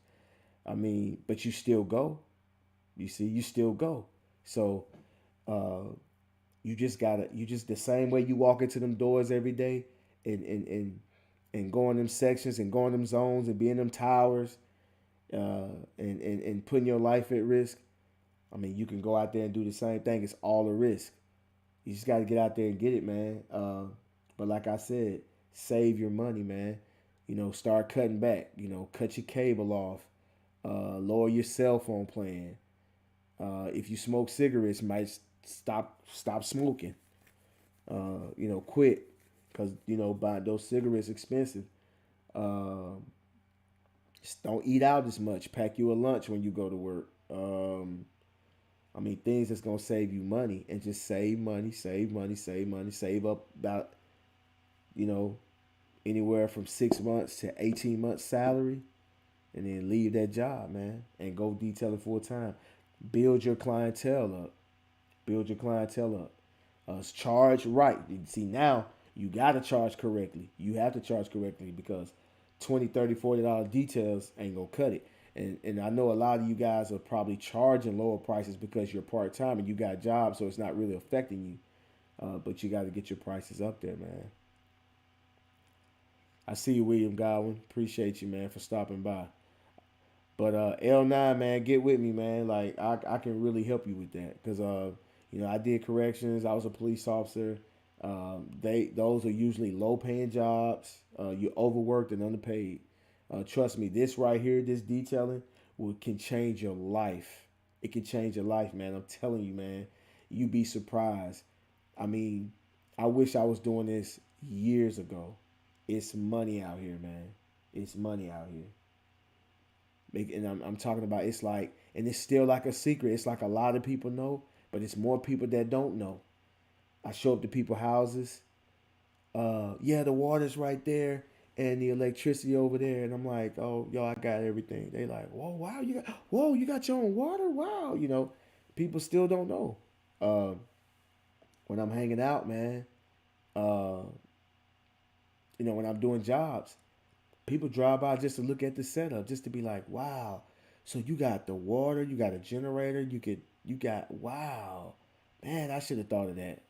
[SPEAKER 3] I mean, but you still go. You see, you still go. So you just the same way you walk into them doors every day, and go in them sections, and go in them zones, and be in them towers, and putting your life at risk. I mean, you can go out there and do the same thing. It's all a risk. You just got to get out there and get it, man. But like I said, save your money, man. Start cutting back. Cut your cable off. Lower your cell phone plan. If you smoke cigarettes, might stop smoking. Quit, because buying those cigarettes expensive. Just don't eat out as much. Pack you a lunch when you go to work. I mean, things that's gonna save you money, and just save money, save money, save money, save up about you know anywhere from 6 months to 18 months salary, and then leave that job, man, and go detailing full time. Build your clientele up. Build your clientele up. Charge right. See, now you got to charge correctly. You have to charge correctly, because 20, 30, $40 details ain't going to cut it. And I know a lot of you guys are probably charging lower prices because you're part-time and you got jobs, so it's not really affecting you. But you got to get your prices up there, man. I see you, William Godwin. Appreciate you, man, for stopping by. But L9, man, get with me, man. Like I can really help you with that, because I did corrections. I was a police officer. Those are usually low paying jobs. You're overworked and underpaid. Trust me, this right here, this detailing can change your life. It can change your life, man. I'm telling you, man. You'd be surprised. I mean, I wish I was doing this years ago. It's money out here, man. It's money out here. And I'm talking about, it's like, and it's still like a secret. It's like a lot of people know, but it's more people that don't know. I show up to people's houses. Yeah, the water's right there and the electricity over there. And I'm like, oh, yo, I got everything. They like, whoa, wow, you got your own water? Wow. People still don't know. Uh, when I'm hanging out, man, uh, when I'm doing jobs, people drive by just to look at the setup, just to be like, wow. So you got the water, you got a generator, wow. Man, I should have thought of that.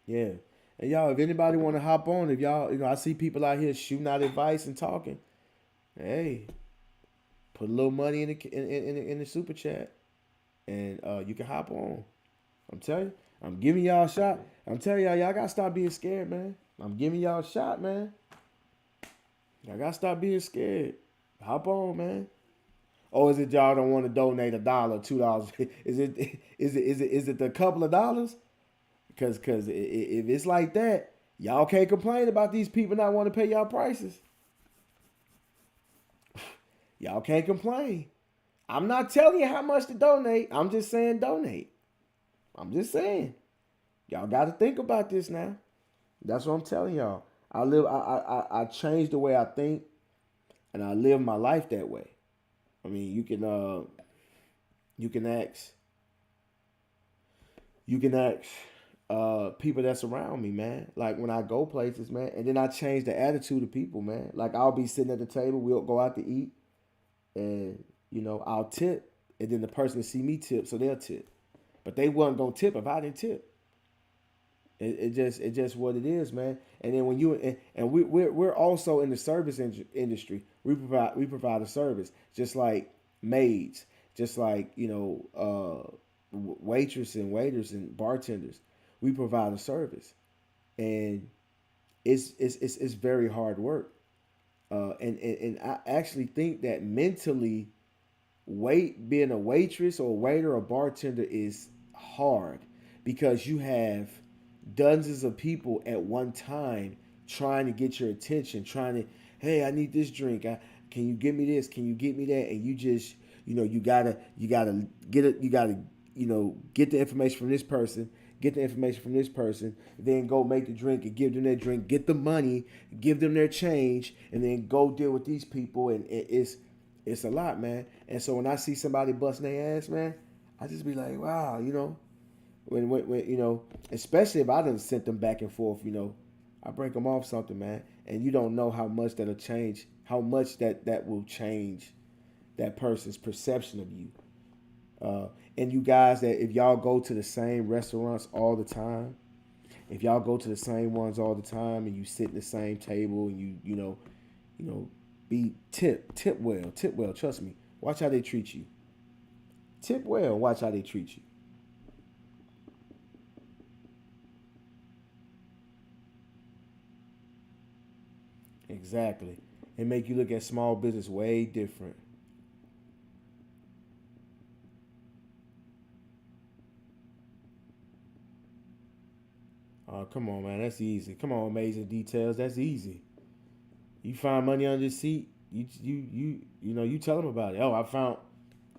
[SPEAKER 3] Yeah. And y'all, if anybody want to hop on, if y'all, I see people out here shooting out advice and talking. Hey, put a little money in the super chat, and you can hop on. I'm telling you, I'm giving y'all a shot. I'm telling y'all gotta stop being scared, man. I'm giving y'all a shot, man. Y'all gotta stop being scared. Hop on, man. Or is it y'all don't want to donate $1, $2? Is it the couple of dollars? Because if it's like that, y'all can't complain about these people not want to pay y'all prices. Y'all can't complain. I'm not telling you how much to donate. I'm just saying donate. I'm just saying. Y'all got to think about this now. That's what I'm telling y'all. I changed the way I think, and I live my life that way. I mean, you can ask people that's around me, man. Like when I go places, man, and then I change the attitude of people, man. Like I'll be sitting at the table, we'll go out to eat, and I'll tip, and then the person see me tip, so they'll tip. But they wasn't gonna tip if I didn't tip. It just what it is, man. And then when we're also in the service industry. We provide a service, just like maids, just like waitress and waiters and bartenders. We provide a service, and it's very hard work. And I actually think that mentally, being a waitress or a waiter or bartender is hard because you have dozens of people at one time trying to get your attention, hey, I need this drink. Can you give me this? Can you get me that? And you just, you gotta get it. You gotta, get the information from this person, then go make the drink and give them their drink, get the money, give them their change, and then go deal with these people. And it's a lot, man. And so when I see somebody busting their ass, man, I just be like, wow, when especially if I done sent them back and forth, I break them off something, man. And you don't know how much that'll change, how much that will change that person's perception of you. And you guys, that if y'all go to the same restaurants all the time, if y'all go to the same ones all the time, and you sit in the same table, and you be tip well. Trust me. Watch how they treat you. Tip well. Watch how they treat you. Exactly. And make you look at small business way different. Oh, come on, man. That's easy. Come on, Amazing Details. That's easy. You find money under your seat. You tell them about it. Oh, I found,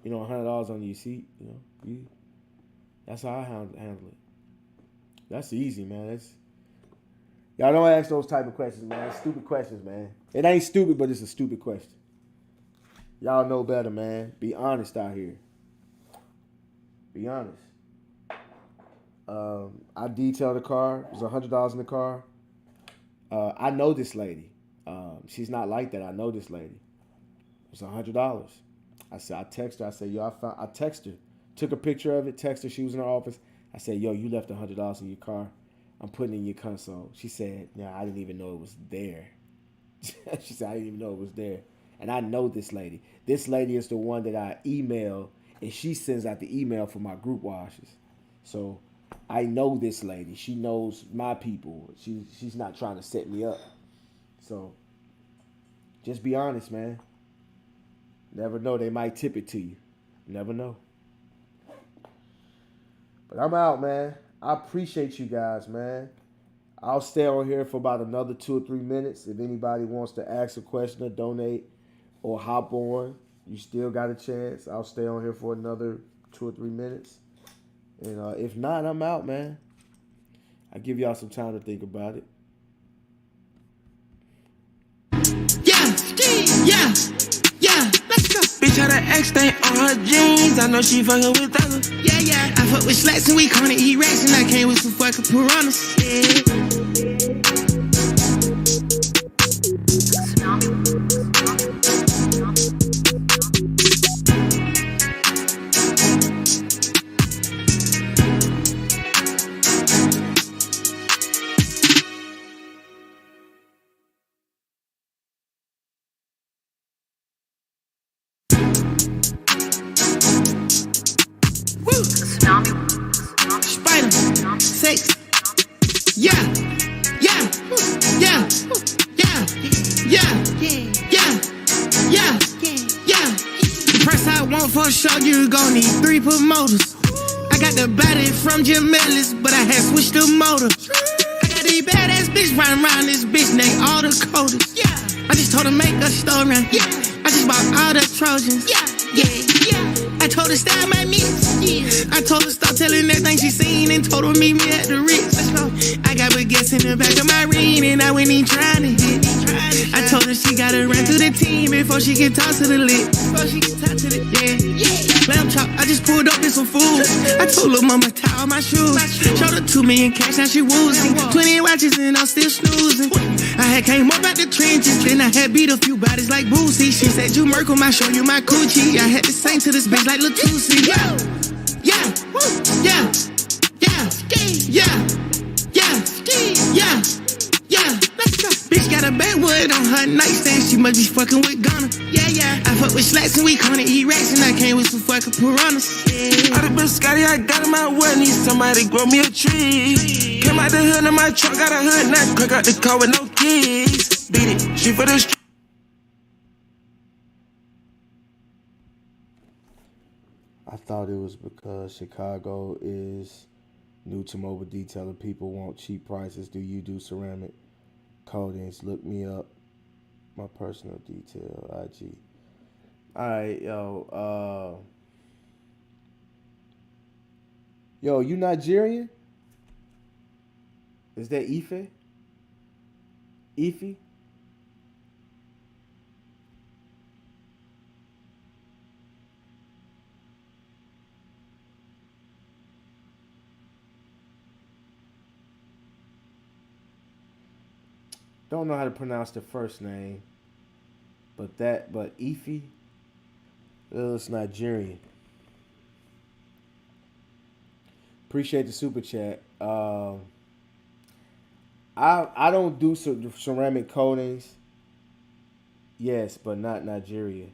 [SPEAKER 3] $100 under your seat. That's how I handle it. That's easy, man. Y'all don't ask those type of questions, man. It's stupid questions, man. It ain't stupid, but it's a stupid question. Y'all know better, man. Be honest out here. Be honest. I detailed the car. There's $100 in the car. I know this lady. She's not like that. I know this lady. It's $100. I said, I text her. I said, I text her. Took a picture of it. Text her. She was in her office. I said, yo, you left $100 in your car. I'm putting it in your console. She said, yeah, I didn't even know it was there. She said, I didn't even know it was there. And I know this lady. This lady is the one that I email, and she sends out the email for my group washes. So I know this lady. She knows my people. She's not trying to set me up. So just be honest, man. Never know. They might tip it to you. Never know. But I'm out, man. I appreciate you guys, man. I'll stay on here for about another 2 or 3 minutes. If anybody wants to ask a question or donate or hop on, you still got a chance. I'll stay on here for another 2 or 3 minutes. And if not, I'm out, man. I give y'all some time to think about it.
[SPEAKER 1] Yeah, let's go.
[SPEAKER 2] Bitch had an X stain on her jeans. I know she fucking with others.
[SPEAKER 1] Yeah, I fuck with slacks and we call it E-Racks, and I came with some fucking piranhas. short, you gon' need 3 promoters. I got the body from Jim Ellis, but I had switched the motor. I got these badass bitch riding around this bitch named all the coders. Yeah. I just told her make a store run. Yeah. I just bought all the Trojans. Yeah. I told her style my mix. I told her stop telling everything she seen and told her meet me at the Ritz. I got baguettes in the back of my ring and I went in trying to hit. I told her she gotta run through the team before she can talk to the lit. Lamb chop, I just pulled up in some food. I told her mama tie all my shoes. Showed her 2 million cash, now she woozing. 20 watches and I'm still snoozing. I had came up out the trenches, then I had beat a few bodies like Boosie. She said you Merkle, I show you my coochie. I had to sing to this bitch like Latusi. Bitch got a backwood on her nightstand, she must be fucking with Ghana. I fuck with slacks and we gonna eat rats, and I came with some fucking piranhas.
[SPEAKER 2] I done been Scotty, I got in my well, need somebody grow me a tree. Came out the hood in my truck, got a hood, now crack out the car with no keys. Beat it, she for the street.
[SPEAKER 3] I thought it was because Chicago is new to mobile detailing. People want cheap prices. Do you do ceramic coatings? Look me up. My personal detail, IG. All right, yo. Yo, you Nigerian? Is that Ife? Ife? Don't know how to pronounce the first name, but Ife, it's Nigerian. Appreciate the super chat. I don't do ceramic coatings. Yes, but not Nigeria.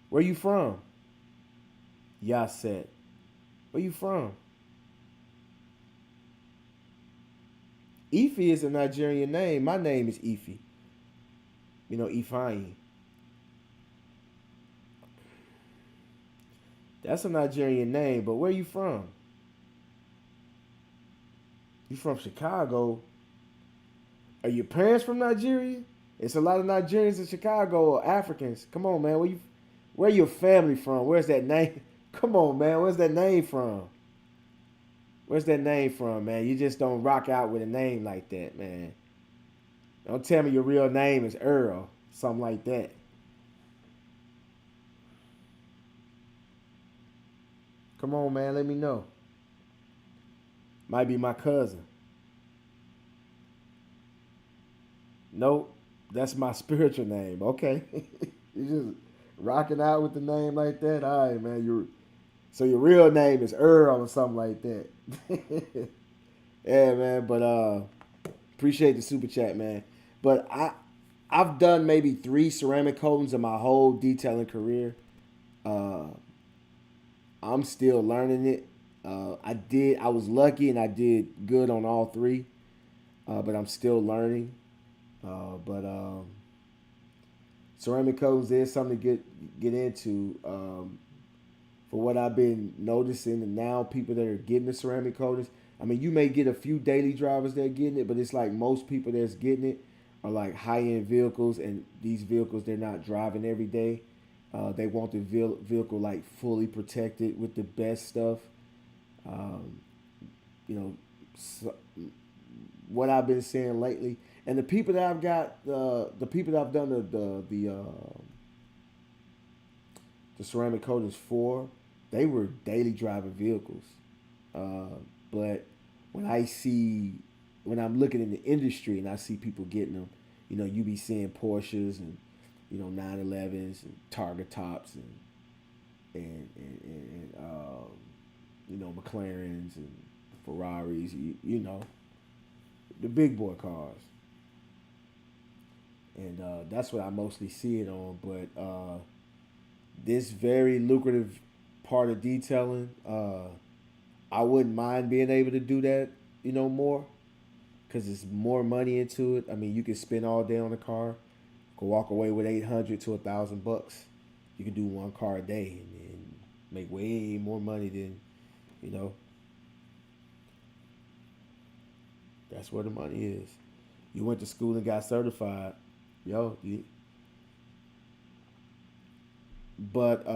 [SPEAKER 3] Where you from? Yaset. Where you from? Ife is a Nigerian name. My name is Ife. You know, Ifeanyi. That's a Nigerian name, but where you from? You from Chicago? Are your parents from Nigeria? It's a lot of Nigerians in Chicago or Africans. Come on, man. Where your family from? Where's that name? Come on, man. Where's that name from? Where's that name from, man? You just don't rock out with a name like that, man. Don't tell me your real name is Earl. Something like that. Come on, man. Let me know. Might be my cousin. Nope. That's my spiritual name. Okay. You just rocking out with the name like that? All right, man. So your real name is Earl or something like that. Yeah, man. But appreciate the super chat, man. But I've done maybe 3 ceramic coatings in my whole detailing career. I'm still learning it. I was lucky and I did good on all 3. But I'm still learning. But ceramic coatings is something to get into. For what I've been noticing, and now people that are getting the ceramic coatings, I mean, you may get a few daily drivers that are getting it, but it's like most people that's getting it are like high-end vehicles, and these vehicles they're not driving every day. They want the vehicle like fully protected with the best stuff. You know, what I've been seeing lately, and the people that I've got, the people that I've done the ceramic coatings for, they were daily driving vehicles. But when I'm looking in the industry and I see people getting them, you know, you be seeing Porsches and, you know, 911s and Targa tops and you know, McLarens and Ferraris, you know, the big boy cars. And that's what I mostly see it on. But this very lucrative part of detailing, I wouldn't mind being able to do that, you know, more, because it's more money into it. I mean, you can spend all day on a car. Could walk away with 800 to $1,000. You can do one car a day and make way more money than you know. That's where the money is. You went to school and got certified, yo. But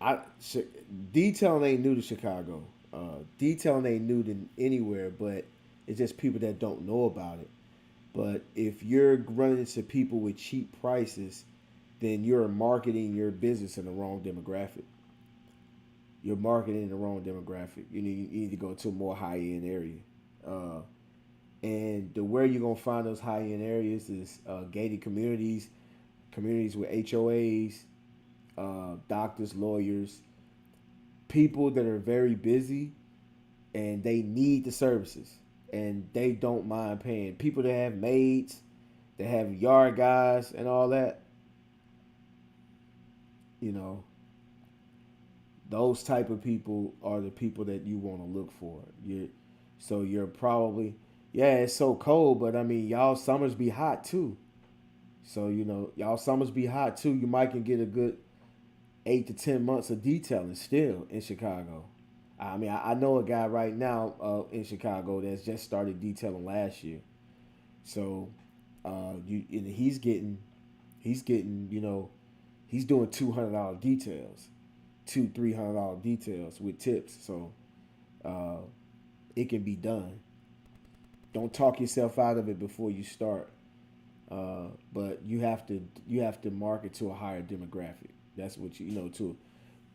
[SPEAKER 3] I detailing ain't new to Chicago. Detailing ain't new to anywhere, but it's just people that don't know about it. But if you're running into people with cheap prices, then you're marketing your business in the wrong demographic. You're marketing in the wrong demographic. You need to go to a more high end area. Uh, and the where you're gonna find those high end areas is gated communities, communities with HOAs, doctors, lawyers, people that are very busy and they need the services and they don't mind paying. People that have maids, that have yard guys and all that, you know, those type of people are the people that you want to look for. You're probably, yeah, it's so cold, but I mean y'all summers be hot too. So y'all summers be hot too. You might can get a good 8 to 10 months of detailing still in Chicago. I mean, I know a guy right now in Chicago that's just started detailing last year. So, and he's getting, he's doing $200 details, $300 details with tips. So, uh, it can be done. Don't talk yourself out of it before you start. But you have to market to a higher demographic. That's what to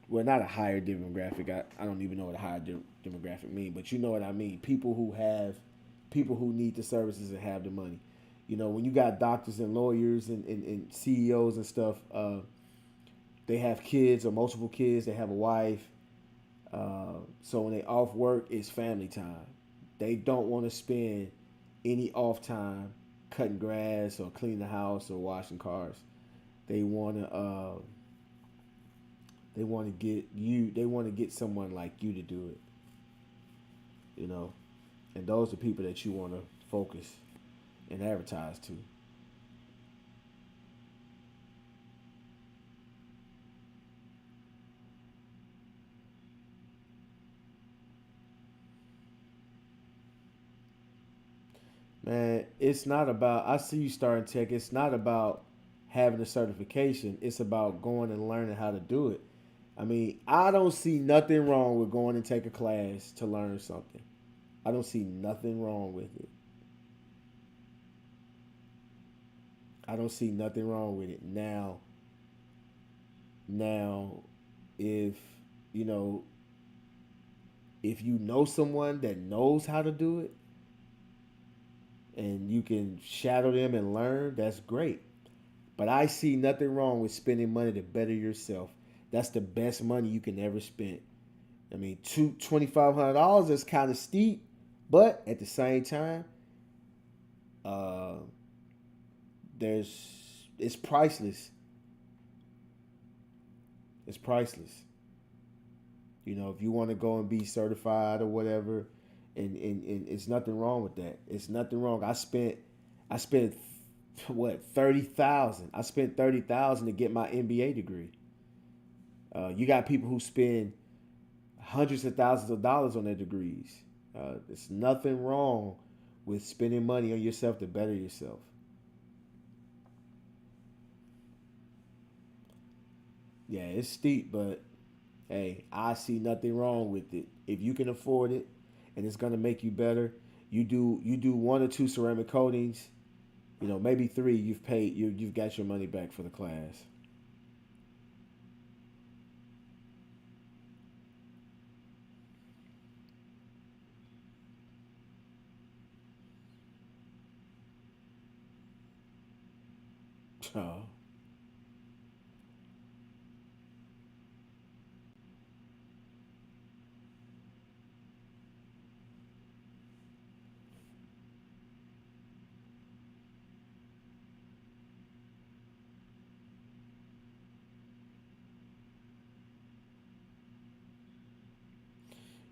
[SPEAKER 3] well, not a higher demographic. I don't even know what a higher demographic mean, but you know what I mean. People who need the services and have the money. When you got doctors and lawyers and CEOs and stuff, they have kids or multiple kids. They have a wife. So when they off work, it's family time. They don't want to spend any off time cutting grass or cleaning the house or washing cars. They want to they want to get you. They want to get someone like you to do it. You know, and those are people that you want to focus and advertise to. Man, it's not about. I see you starting tech. It's not about having a certification. It's about going and learning how to do it. I mean, I don't see nothing wrong with going and take a class to learn something. I don't see nothing wrong with it. I don't see nothing wrong with it. Now, if you know, if you know someone that knows how to do it and you can shadow them and learn, that's great. But I see nothing wrong with spending money to better yourself. That's the best money you can ever spend. I mean, $2,500 is kind of steep, but at the same time, uh, it's priceless. It's priceless. If you want to go and be certified or whatever, and it's nothing wrong with that. It's nothing wrong. I spent what 30,000. I spent 30,000 to get my MBA degree. You got people who spend hundreds of thousands of dollars on their degrees. There's nothing wrong with spending money on yourself to better yourself. Yeah, it's steep, but hey, I see nothing wrong with it. If you can afford it and it's gonna make you better, you do 1 or 2 ceramic coatings, maybe 3. You've got your money back for the class. Oh,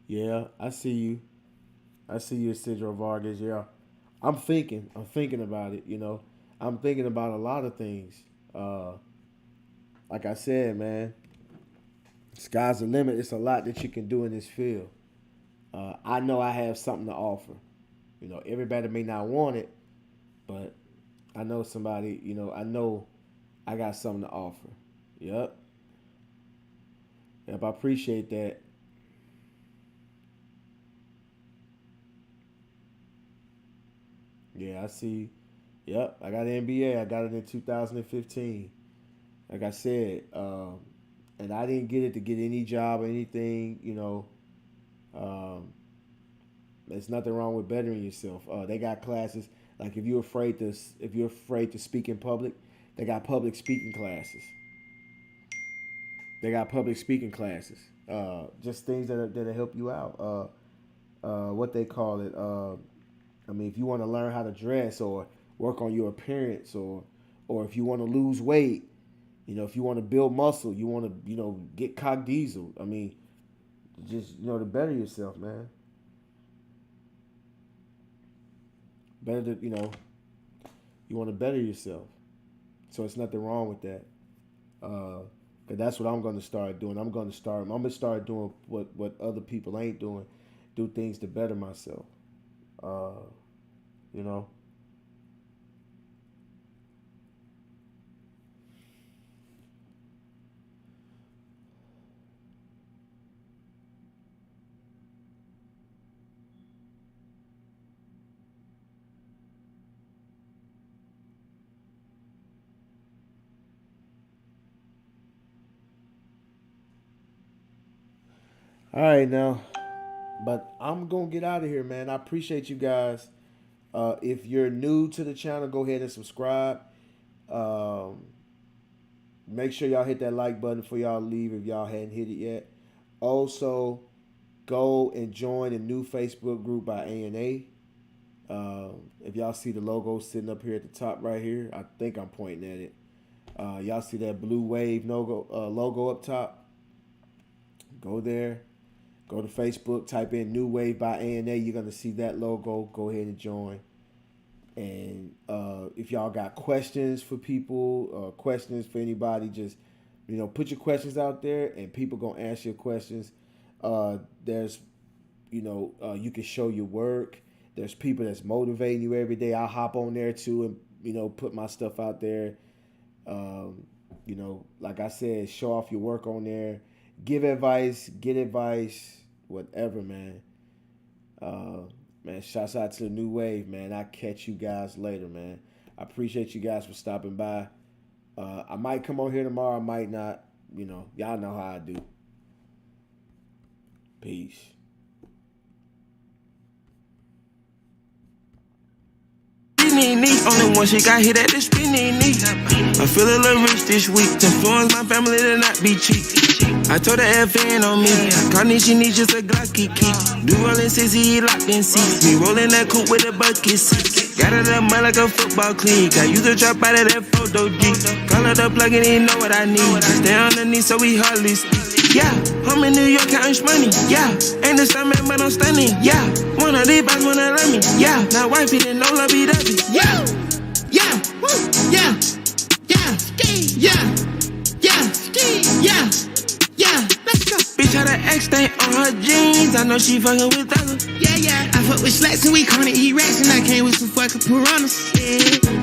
[SPEAKER 3] yeah, I see you. I see you, Cedro Vargas. Yeah, I'm thinking about it. I'm thinking about a lot of things. Like I said, man, sky's the limit. It's a lot that you can do in this field. I know I have something to offer. Everybody may not want it, but I know somebody. I know I got something to offer. Yep. Yep. I appreciate that. Yeah, I see. Yep, I got an MBA. I got it in 2015. Like I said, and I didn't get it to get any job or anything. There's nothing wrong with bettering yourself. They got classes like if you're afraid to speak in public, they got public speaking classes. They got public speaking classes. Just things that'll help you out. What they call it. If you want to learn how to dress or work on your appearance, or if you want to lose weight, if you want to build muscle, you want to get cock diesel. Just to better yourself, man. Better to you want to better yourself. So it's nothing wrong with that. Cause that's what I'm going to start doing. I'm going to start doing what other people ain't doing. Do things to better myself. All right, now, but I'm gonna get out of here, man. I appreciate you guys. If you're new to the channel, go ahead and subscribe. Make sure y'all hit that like button before y'all leave if y'all hadn't hit it yet. Also, go and join a new Facebook group by A&A. If y'all see the logo sitting up here at the top right here, I think I'm pointing at it. Y'all see that blue wave logo up top? Go there. Go to Facebook, type in New Wave by A&A. You're going to see that logo. Go ahead and join. And if y'all got questions for people, questions for anybody, just, put your questions out there and people going to answer your questions. There's, you can show your work. There's people that's motivating you every day. I'll hop on there too and, put my stuff out there. Like I said, show off your work on there. Give advice, get advice, whatever, man. Man, shouts out to the New Wave, man. I'll catch you guys later, man. I appreciate you guys for stopping by. I might come on here tomorrow, I might not. Y'all know how I do. Peace.
[SPEAKER 2] Only one she got hit at the spinning knee. I feel a little rich this week. Influence my family to not be cheap. I told her FN on me. Carnation needs just a Glock key. Do rollin' 60, locked in seats. Me rollin' that coupe with a bucket seat. Got it up mud like a football cleat. I use a drop out of that photo D. Call it up plug and he know what I need. Stay underneath so we hardly speak. Yeah, I'm in New York counting money. Yeah, ain't the stomach but I'm stunning. Yeah, one of these boys wanna love me. Yeah, now wifey didn't know lovey dovey.
[SPEAKER 1] Yeah, yeah, woo, yeah, yeah, yeah, yeah, yeah, yeah. Let's go.
[SPEAKER 2] Bitch had an X stain on her jeans. I know she fucking with others.
[SPEAKER 1] Yeah, yeah. I fuck with slacks and we call it E-Racks and I came with some fucking piranhas. Yeah.